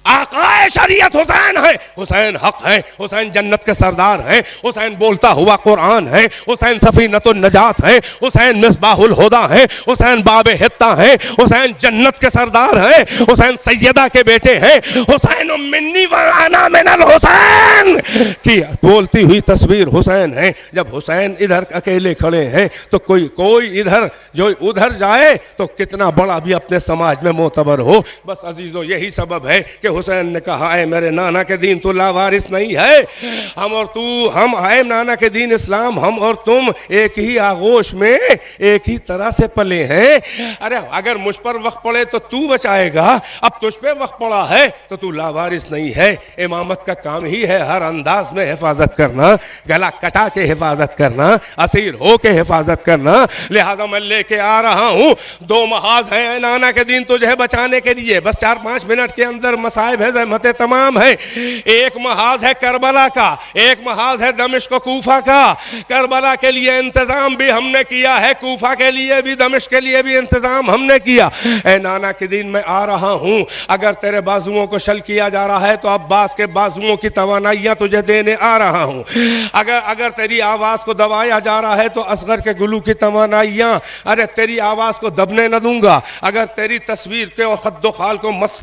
आकाए शरीयत हुसैन है। हुसैन हक है, हुसैन जन्नत के सरदार हैं, हुसैन बोलता हुआ कुरान है, हुसैन सफीनतुन नजात है, हुसैन मिसबाहुल हुदा है, हुसैन बाबे हित्ता है, हुसैन जन्नत के सरदार हैं, हुसैन सैयदा के बेटे हैं, हुसैन मिन्नी व अना मिनल हुसैन की बोलती हुई तस्वीर हुसैन है। जब हुसैन इधर अकेले खड़े हैं तो कोई इधर जो उधर जाए तो कितना बड़ा भी अपने समाज में मोतबर हो। बस अजीजों, यही सबब है कि हुसैन ने कहा, है मेरे नाना के दीन तो लावारिस नहीं है, हम और तू, हम आए नाना के दीन इस्लाम, हम और तुम एक ही आगोश में एक ही तरह से पले हैं। अरे अगर मुझ पर वक्त पड़े तो तू बचाएगा, अब तुझ पे वक्त पड़ा है तो तू लावारिस नहीं है। इमामत का काम ही है हर अंदाज में हिफाजत करना, गला कटा के हिफाजत करना, असीर हो के हिफाजत करना। लिहाजा मैं लेके आ रहा हूँ, 2 महाज हैं नाना के दीन तुझे बचाने के लिए। बस 4-5 मिनट के अंदर मसाइब है, ज़हमतें तमाम है। एक महाज है करबला का, एक महाज है दमिश्क कूफा का। करबला के लिए इंतजाम भी हमने किया है, कूफा के लिए भी, दमिश्क के लिए भी इंतजाम हमने किया। ए नाना के दिन मैं आ रहा हूँ, अगर तेरे बाजुओं को शल किया जा रहा है तो अब्बास के बाजुओं की तवानाइयाँ तुझे देने आ रहा हूँ। अगर तेरी आवाज़ को दबाया जा रहा है तो असगर के गुलू की तवानाइयाँ, अरे तेरी आवाज़ को दबने न दूंगा। अगर तेरी तस्वीर के और खद्दो खाल को मस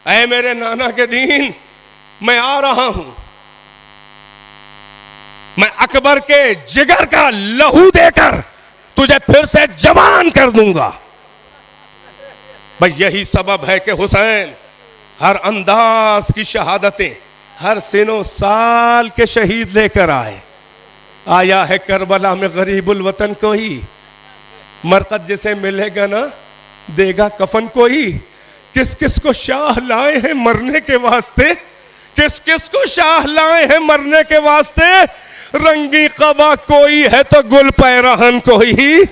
ऐ मेरे नाना के दीन, मैं आ रहा हूं, मैं अकबर के जिगर का लहू देकर तुझे फिर से जवान कर दूंगा। भाई यही सबब है कि हुसैन हर अंदाज की शहादतें, हर सिनो साल के शहीद लेकर आया है करबला में गरीबुल वतन को ही। मरकत जिसे मिलेगा ना देगा कफन को ही। किस किस को शाह लाए हैं मरने के वास्ते, किस किस को शाह लाए हैं मरने के वास्ते। रंगी कबा कोई है तो गुल पैरहन कोई,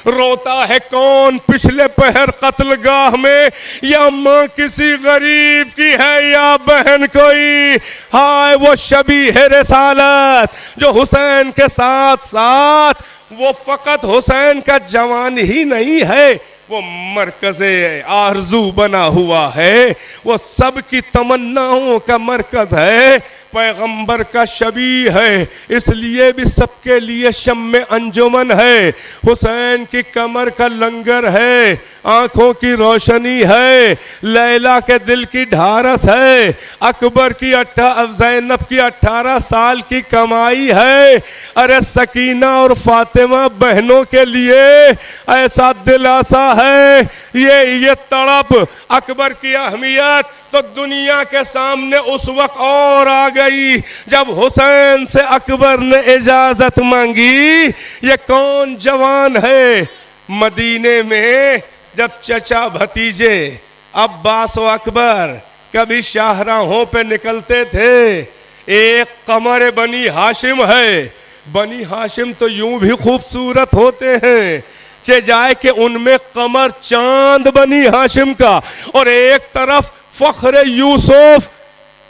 रोता है कौन पिछले पहर कत्लगाह में, या माँ किसी गरीब की है या बहन कोई। हाय वो शबी है रिसालत जो हुसैन के साथ साथ, वो फकत हुसैन का जवान ही नहीं है, वो मरकज़े आरज़ू बना हुआ है, वो सब की तमन्नाओं का मरकज़ है, पैगंबर का शबी है, इसलिए भी सबके लिए शम्मे अंजुमन है। हुसैन की कमर का लंगर है, आंखों की रोशनी है, लैला के दिल की ढारस है, अकबर की ज़ैनब की 18 साल की कमाई है। अरे सकीना और फातिमा बहनों के लिए ऐसा दिलासा है। ये तड़प अकबर की अहमियत तो दुनिया के सामने उस वक्त और आ गई जब हुसैन से अकबर ने इजाजत मांगी। ये कौन जवान है मदीने में जब चचा भतीजे अब्बास और अकबर कभी शाहराहों पे निकलते थे, एक कमर बनी हाशिम है। बनी हाशिम तो यूं भी खूबसूरत होते हैं, चे जाए कि उनमें कमर चांद बनी हाशिम का, और एक तरफ फख्र यूसुफ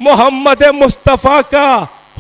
मोहम्मद मुस्तफ़ा का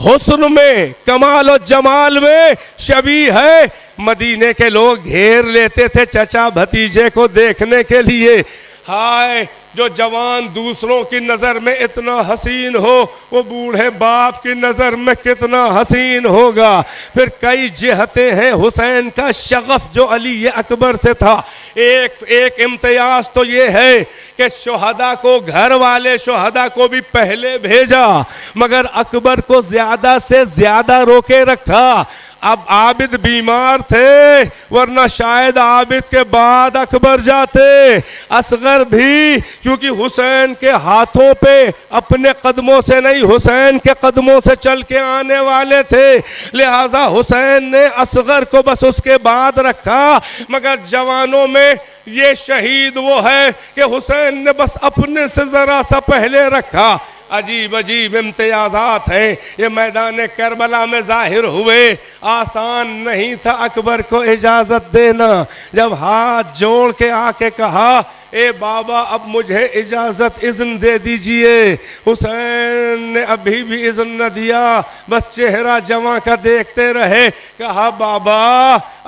हुस्न में, कमाल और जमाल में शबी है। मदीने के लोग घेर लेते थे चचा भतीजे को देखने के लिए। हाय, जो जवान दूसरों की नज़र में इतना हसीन हो, वो बूढ़े बाप की नज़र में कितना हसीन होगा। फिर कई जिहतें हैं हुसैन का शगफ जो अली अकबर से था। एक इम्तियाज तो ये है कि शुहदा को, घर वाले शुहदा को भी पहले भेजा, मगर अकबर को ज्यादा से ज्यादा रोके रखा। अब आबिद बीमार थे, वरना शायद आबिद के बाद अकबर जाते। असगर भी, क्योंकि हुसैन के हाथों पे अपने कदमों से नहीं, हुसैन के कदमों से चल के आने वाले थे, लिहाजा हुसैन ने असगर को बस उसके बाद रखा। मगर जवानों में ये शहीद वो है कि हुसैन ने बस अपने से जरा सा पहले रखा। अजीब अजीब इम्तियाज़ात हैं, ये मैदान करबला में जाहिर हुए। आसान नहीं था अकबर को इजाज़त देना। जब हाथ जोड़ के आके कहा, ए बाबा अब मुझे इजाज़त इज़्न दे दीजिए, हुसैन ने अभी भी इज़्न न दिया, बस चेहरा जवां का देखते रहे। कहा, बाबा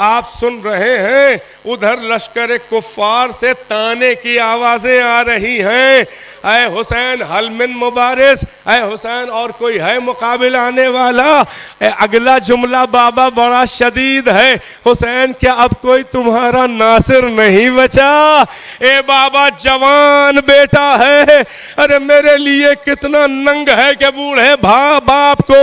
आप सुन रहे हैं, उधर लश्कर कुफ़ार से ताने की आवाज़ें आ रही हैं। ऐ हुसैन हल मिन मुबारिस, ऐ हुसैन और कोई है मुकाबिल आने वाला? अगला जुमला बाबा बड़ा शदीद है, हुसैन क्या अब कोई तुम्हारा नासिर नहीं बचा? ए बाबा जवान बेटा है, अरे मेरे लिए कितना नंग है कि बूढ़े बाप को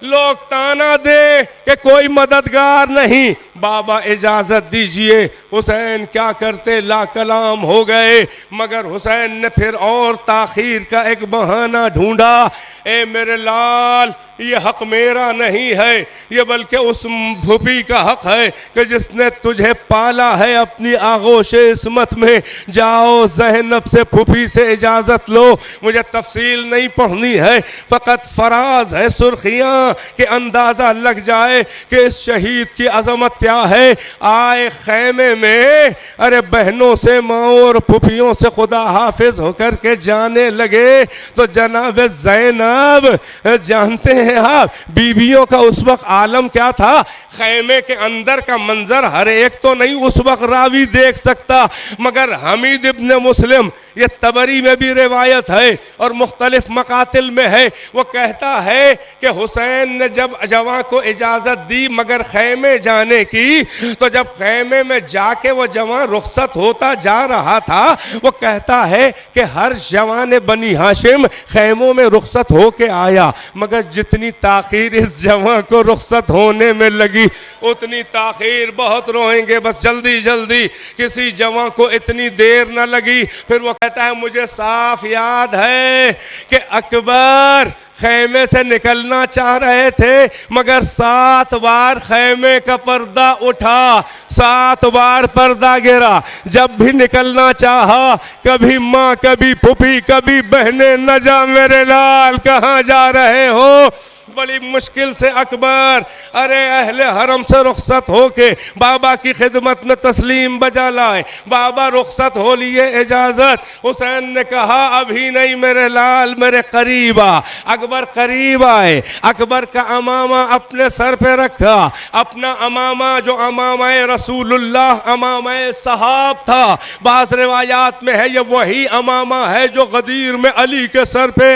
लोग ताना दे कि कोई मददगार नहीं। बाबा इजाजत दीजिए। हुसैन क्या करते, ला कलाम हो गए। मगर हुसैन ने फिर और ताखीर का एक बहाना ढूंढा। ए मेरे लाल, ये हक मेरा नहीं है, ये बल्कि उस फूफी का हक है कि जिसने तुझे पाला है अपनी आगोश इस्मत में। जाओ ज़ैनब से फूफी से इजाज़त लो। मुझे तफसील नहीं पढ़नी है, फ़कत फराज है सुर्खियाँ कि अंदाज़ा लग जाए कि इस शहीद की अज़मत क्या है। आए खैमे में, अरे बहनों से, माओ और फूफियों से खुदा हाफिज होकर के जाने लगे तो जनाब ज़ैनब जानते हैं आप बीवियों का उस वक्त आलम क्या था। खैमे के अंदर का मंजर हर एक तो नहीं उस वक्त रावी देख सकता, मगर हमीद इब्न मुस्लिम, ये तबरी में भी रिवायत है और मुख्तलिफ मकातिल में है, वो कहता है कि हुसैन ने जब जवां को इजाज़त दी मगर खैमे जाने की, तो जब खैमे में जाके वो जवां रुखसत होता जा रहा था, वो कहता है कि हर जवान बनी हाशिम खैमों में रुखसत होके आया, मगर जितनी ताखीर इस जवां को रुखसत होने में लगी उतनी ताखीर बहुत रोएंगे। बस जल्दी जल्दी, किसी जवां को इतनी देर न लगी। फिर वो कहता है, मुझे साफ याद है कि अकबर खैमे से निकलना चाह रहे थे, मगर 7 बार खैमे का पर्दा उठा, 7 बार पर्दा गिरा। जब भी निकलना चाहा, कभी माँ, कभी फूफी, कभी बहनें, न जा मेरे लाल कहाँ जा रहे हो। बड़ी मुश्किल से अकबर अरे अहले हरम से रुखसत होके बाबा की खिदमत में तस्लीम बजा लाए। बाबा रुखसत हो लिए इजाजत। हुसैन ने कहा, अभी नहीं मेरे लाल, मेरे करीब आ। अकबर करीब आए, अकबर का अमामा अपने सर पे रखा। अपना अमामा जो अमामा रसूलुल्लाह, अमामा सहाब था। बाज़ रिवायात में है ये वही अमामा है जो गदीर में अली के सर पे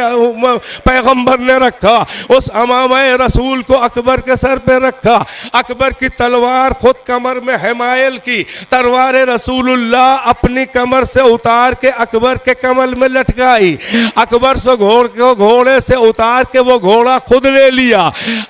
पैगंबर ने रखा। उस अमामा रसूल को अकबर के सर पे रखा। अकबर की तलवार खुद कमर में हिमायल की, तलवार रसूलुल्लाह अपनी कमर से उतार के अकबर के कमल में लटकाई। अकबर से घोड़े से उतार के वो घोड़ा खुद ले लिया।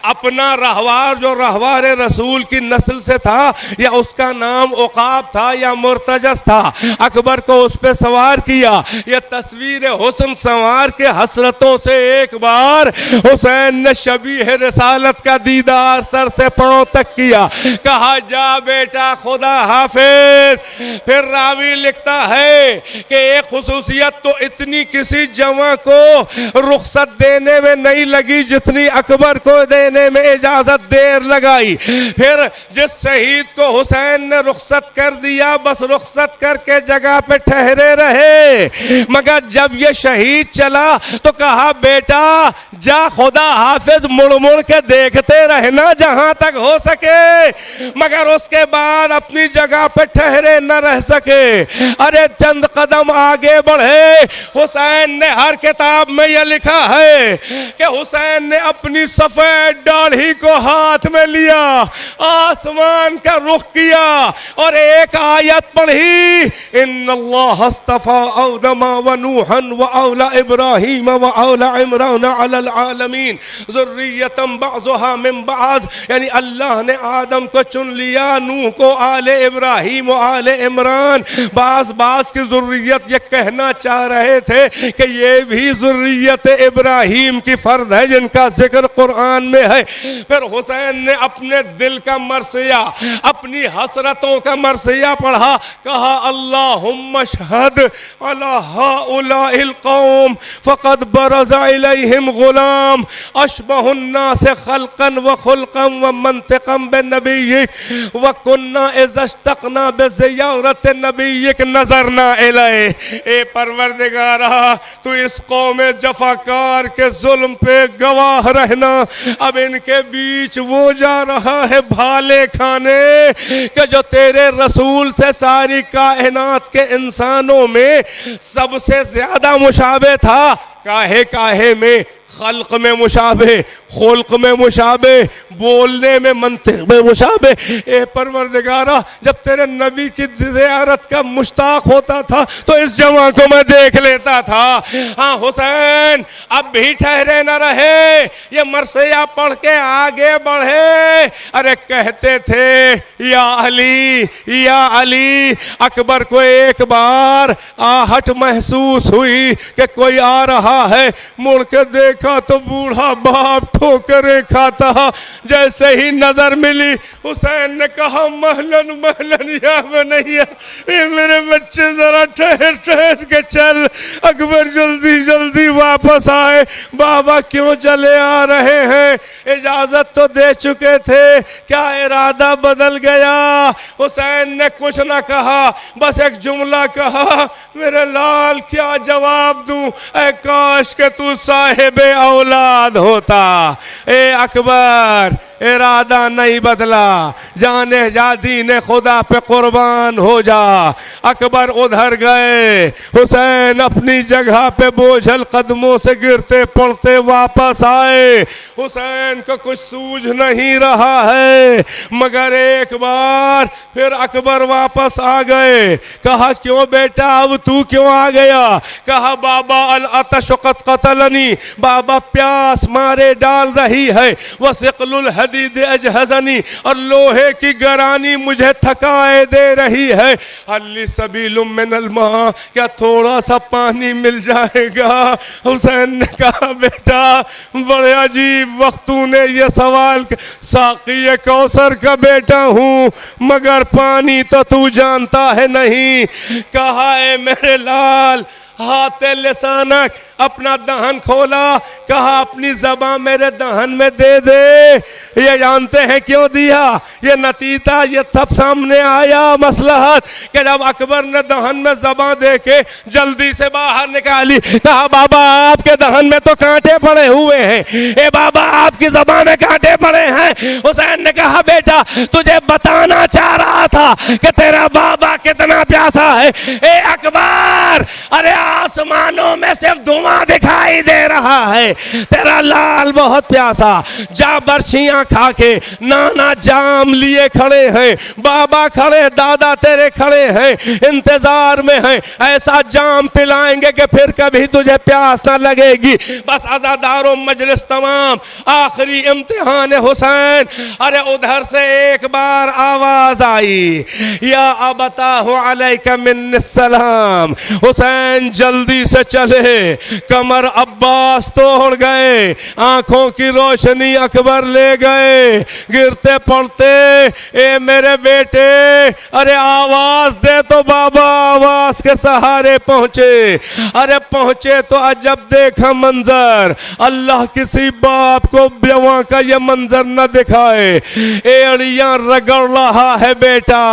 अपना रहवार जो रहवार रसूल की नस्ल से था, या उसका नाम उकाब था या मुर्तजस था, अकबर को उस पे सवार किया। यह तस्वीर हुस्न संवार के हसरतों से एक बार हुसैन ने शबीह रिसालत का दीदार सर से पांव तक किया, कहा जा बेटा खुदा हाफिज। फिर रावी लिखता है कि एक खुसूसियत तो इतनी किसी जवां को रुखसत देने में नहीं लगी जितनी अकबर को देने में इजाजत देर लगाई। फिर जिस शहीद को हुसैन ने रुखसत कर दिया, बस रुखसत करके जगह पे ठहरे रहे, मगर जब ये शहीद चला तो कहा बेटा जा खुदा हाफिज, मुड़ मुड़ के देखते रहना जहां तक हो सके। मगर उसके बाद अपनी जगह पे ठहरे न रह सके। अरे चंद कदम आगे बढ़े, हुसैन ने हर किताब में यह लिखा है कि हुसैन ने अपनी सफेद दाढ़ी को हाथ में लिया, आसमान का रुख किया और एक आयत पढ़ी, इन्नल्लाह अस्तफा आदम व नूहन व औला इब्राहीम व औला इमरान अलल आलमीन ज़ुर्रियतम बअज़ुहा मिन बअज़, यानी अल्लाह ने आदम को चुन लिया, नूह को, आले इब्राहीम व आले इमरान। बास की ज़ुर्रियत ये कहना चाह रहे थे कि ये भी ज़ुर्रियत इब्राहीम की फर्द है जिनका जिक्र कुरान में है। फिर हुसैन ने अपने दिल का मरसिया, अपनी हसरतों का मरसिया पढ़ा, कहा अल्लाहुम्मा शहद अला हाउलाइल कौम फ़क़द बरज़ा इलैहिम गुलाम अशबहुन नास खल्क़न व खुल्क़न व मंतिक़न बिनबिय्यिक व कुन्ना इज़्तक़ना बिज़ियारत नबिय्यिक नज़रना इलैह। ए परवरदिगारा, तू इस कौम जफाकार के जुल्म पे गवाह रहना। अब इनके बीच वो जा रहा है भाले खाने कि जो तेरे रसूल से सारी कायनात के इंसानों में सबसे ज्यादा मुशाबे था। काहे काहे में, खल्क में मुशाबे, खुल्क में मुशाबे, बोलने में, मंतिक में मुशाबे। ए परवरदिगारा, जब तेरे नबी की ज़ियारत का मुश्ताक होता था तो इस जवां को मैं देख लेता था। हाँ हुसैन अब भी ठहरे न रहे, ये मरसिया पढ़ के आगे बढ़े। अरे कहते थे या अली। अकबर को एक बार आहट महसूस हुई कि कोई आ रहा है, मुड़ के देखा तो बूढ़ा बाप ठोकरे खाता। जैसे ही नजर मिली, हुसैन ने कहा महलन महलन या बनैया, ये मेरे बच्चे जरा ठहर ठहर के चल। अकबर जल्दी जल्दी वापस आए। बाबा क्यों चले आ रहे हैं? इजाजत तो दे चुके थे, क्या इरादा बदल गया? हुसैन ने कुछ ना कहा, बस एक जुमला कहा, मेरे लाल क्या जवाब दूं? ऐ काश के तू साहिबे औलाद होता। ए अकबर, इरादा नहीं बदला, जाने जा दीन खुदा पे कुर्बान हो जा। अकबर उधर गए, हुसैन अपनी जगह पे बोझल कदमों से गिरते पड़ते वापस आए। हुसैन को कुछ सूझ नहीं रहा है, मगर एक बार फिर अकबर वापस आ गए। कहा क्यों बेटा, अब तू क्यों आ गया? कहा बाबा अल अतशक़त क़तलनी, बाबा प्यास मारे डाल रही है, वसिक़लुल हदीद अजहज़नी, और लोहे की गरानी मुझे थकाए दे रही है। अल्ली सबीलुम मिनल मा, क्या थोड़ा सा पानी मिल जाएगा? हुसैन ने कहा बेटा बड़े अजीब वक्त तूने ये सवाल, साक़ी कौसर का बेटा हूँ मगर पानी तो तू जानता है नहीं। कहा है मेरे लाल, हाथ लिसानक, अपना दहन खोला। कहा अपनी ज़बान मेरे दहन में दे दे। ये जानते हैं क्यों दिया? ये नतीजा ये सब सामने आया मसलहत कि जब अकबर ने दहन में ज़बान दे के जल्दी से बाहर निकाली, कहा बाबा आपके दहन में तो कांटे पड़े हुए हैं। ए बाबा आपकी ज़बान में कांटे पड़े हैं। हुसैन ने कहा बेटा तुझे बताना चाह रहा था कि तेरा बाबा कितना प्यासा है। ए अकबर, अरे आसमानों में सिर्फ धुआं दिखाई दे रहा है, तेरा लाल बहुत प्यासा। जा बर्छियां खा के नाना जाम लिए खड़े हैं, बाबा खड़े, दादा तेरे खड़े हैं, इंतजार में हैं, ऐसा जाम पिलाएंगे कि फिर कभी तुझे प्यास ना लगेगी। बस अज़ादारों मजलिस तमाम, आखिरी इम्तिहान हुसैन। अरे उधर से एक बार आवाज आई, या अबताहु अलैका मिन्नस्सलाम। हुसैन जल्दी से चले, कमर अब्बास तोड़ गए, आंखों की रोशनी अकबर ले गए। गिरते पड़ते, ए मेरे बेटे, अरे आवाज दे तो बाबा। आवाज के सहारे पहुंचे। अरे पहुंचे तो अजब देखा मंजर, अल्लाह किसी बाप को जवां का ये मंजर न दिखाए। एड़ियां रगड़ रहा है बेटा।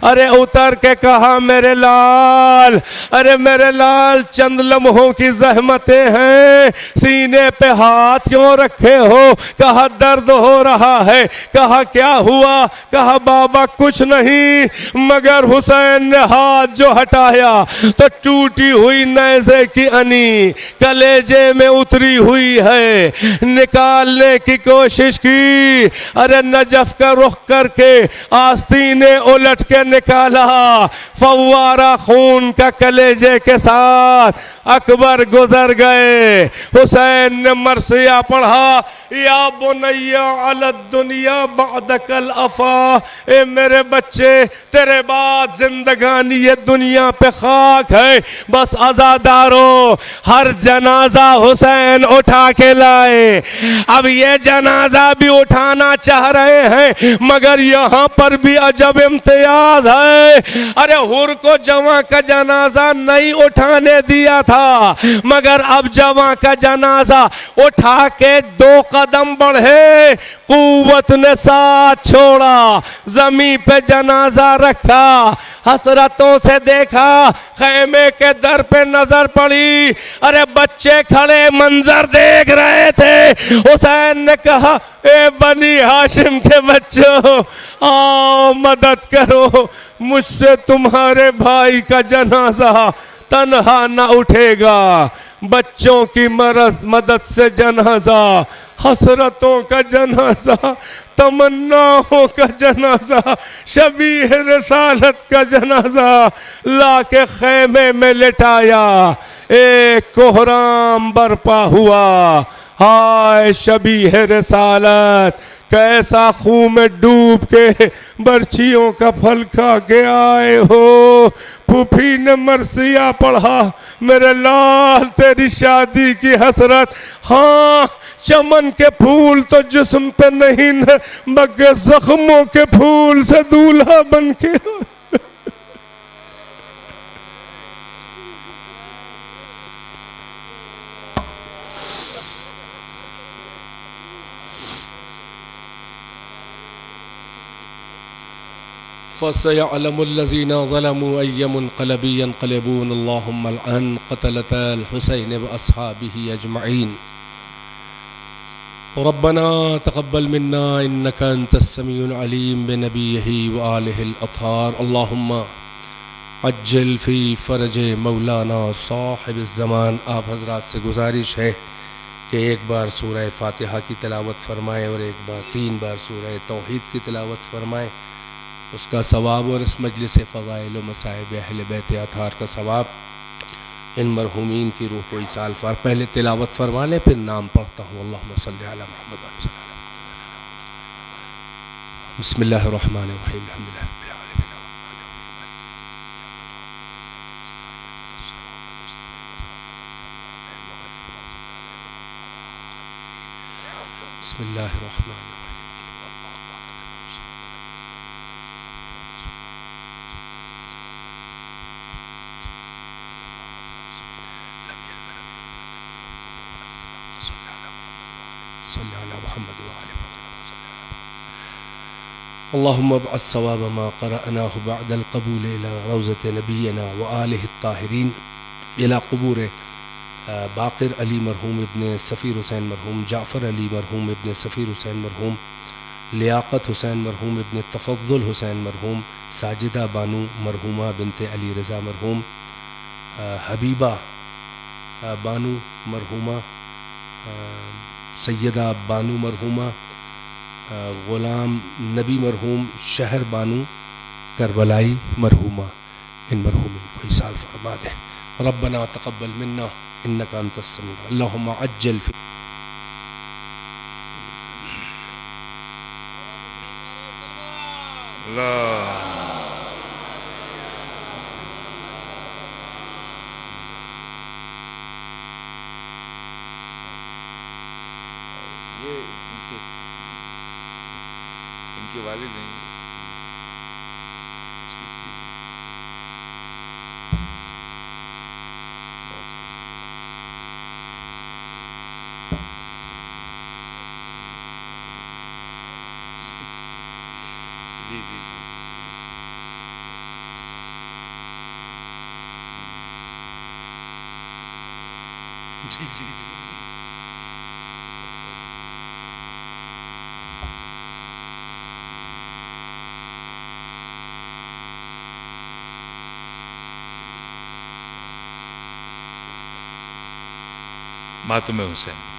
अरे उतर के कहा, मेरे लाल, अरे मेरे लाल, चंद लम्हों की जहमतें हैं, सीने पे हाथ क्यों रखे हो? कहा दर्द हो रहा है। कहा क्या हुआ? कहा बाबा कुछ नहीं, मगर हुसैन ने हाथ जो हटाया तो टूटी हुई नेज़े की अनी कलेजे में उतरी हुई है। निकालने की कोशिश की, अरे नजफ का रुख करके आस्तीने उलट के निकाला, फव्वारा खून का कलेजे के साथ अकबर गुजर गए। हुसैन ने मरसिया पढ़ा, या बुनैया अल दुनिया बअदकल अफा। ए मेरे बच्चे, तेरे बाद जिंदगानी ये दुनिया पे खाक है। बस अज़ादारों, हर जनाजा हुसैन उठा के लाए। अब ये जनाजा भी उठाना चाह रहे हैं, मगर यहाँ पर भी अजब इम्तियाज है। अरे हुर को जवां का जनाजा नहीं उठाने दिया था, मगर अब जवां का जनाजा उठा के 2 कदम बढ़े, कुव्वत ने साथ छोड़ा, जमी पे जनाजा रखा, हसरतों से देखा, खैमे के दर पे नजर पड़ी। अरे बच्चे खड़े मंजर देख रहे थे। हुसैन ने कहा, ए बनी हाशिम के बच्चों, आओ मदद करो, मुझसे तुम्हारे भाई का जनाजा तन्हा न उठेगा। बच्चों की मदद से जनाजा, हसरतों का जनाजा, तमन्नाओं का जनाजा, शबीह रिसालत का जनाजा लाके खैमे में लिटाया। एक कोहराम बरपा हुआ। हाय शबीह रिसालत, कैसा खून में डूब के बर्छियों का फल खा के आए हो। फूफी ने मरसिया पढ़ा, मेरे लाल तेरी शादी की हसरत। हाँ, चमन के फूल तो जिस्म पे नहीं न, मगर जख्मों के फूल से दूल्हा बन के। फ़सयअलमुल्लज़ीना ज़लमू अय्य मुनक़लबि यनक़लिबून अल्लाहुम्मा अलअन क़तलतल हुसैन व अस्हाबिही अजमईन। रब्बना तक़ब्बल मिन्ना इन्नका अंतस समीउल अलीम बिनबिय्यिही व आलिहिल अत्हार। अल्लाहुम्मा अज्जिल फ़ी फ़रज मौलाना साहिबिज़ ज़मान। आप हज़रात से गुजारिश है कि एक बार सूरह फ़ातिहा की तिलावत फ़रमाएँ और एक बार 3 बार सूरह तौहीद की तिलावत फ़रमाएँ। उसका सवाब और इस मजलिस फ़ज़ाइल व मसाइब अहले बैत अताहार का सवाब इन मरहूमीन की रूह को इसाल फर। पहले तिलावत फरमा लें, फिर नाम पढ़ता हूँ। अल्लाहुम्मा सल्लि अला मुहम्मद। बिस्मिल्लाहिर्रहमानिर्रहीम। बिस्मिल्लाहिर्रहमानिर्रहीम। अल्लाहुम्मा बअस सवाब मा क़रअनाहु बअदल क़बूल इला रौज़त नबियना व आलिहि त्ताहिरीन इला क़ुबूर बाक़िर अली मरहूम इब्न सफ़ीर हुसैन मरहूम, जाफ़र अली मरहूम इब्न सफ़ीर हुसैन मरहूम, लियाक़त हुसैन मरहूम इब्न तफ़द्दुल हुसैन मरहूम, साजिदा बानू मरहूमा बिनते अली रज़ा मरहूम, हबीबा बानू मरहूमा, सैयदा बानू मरहूमा, ग़ुलाम नबी मरहूम शहर बानू करबलाई मरहूमा, इन मरहूमिन को इसाल फरमा दें। रब्बना तक़ब्बल मिन्ना इन्नका अंतस समीउ अल्लाहुम्मा अज्जल फी ये इनके वालिद नहीं। जी जी जी जी जी मातुम हुसैन।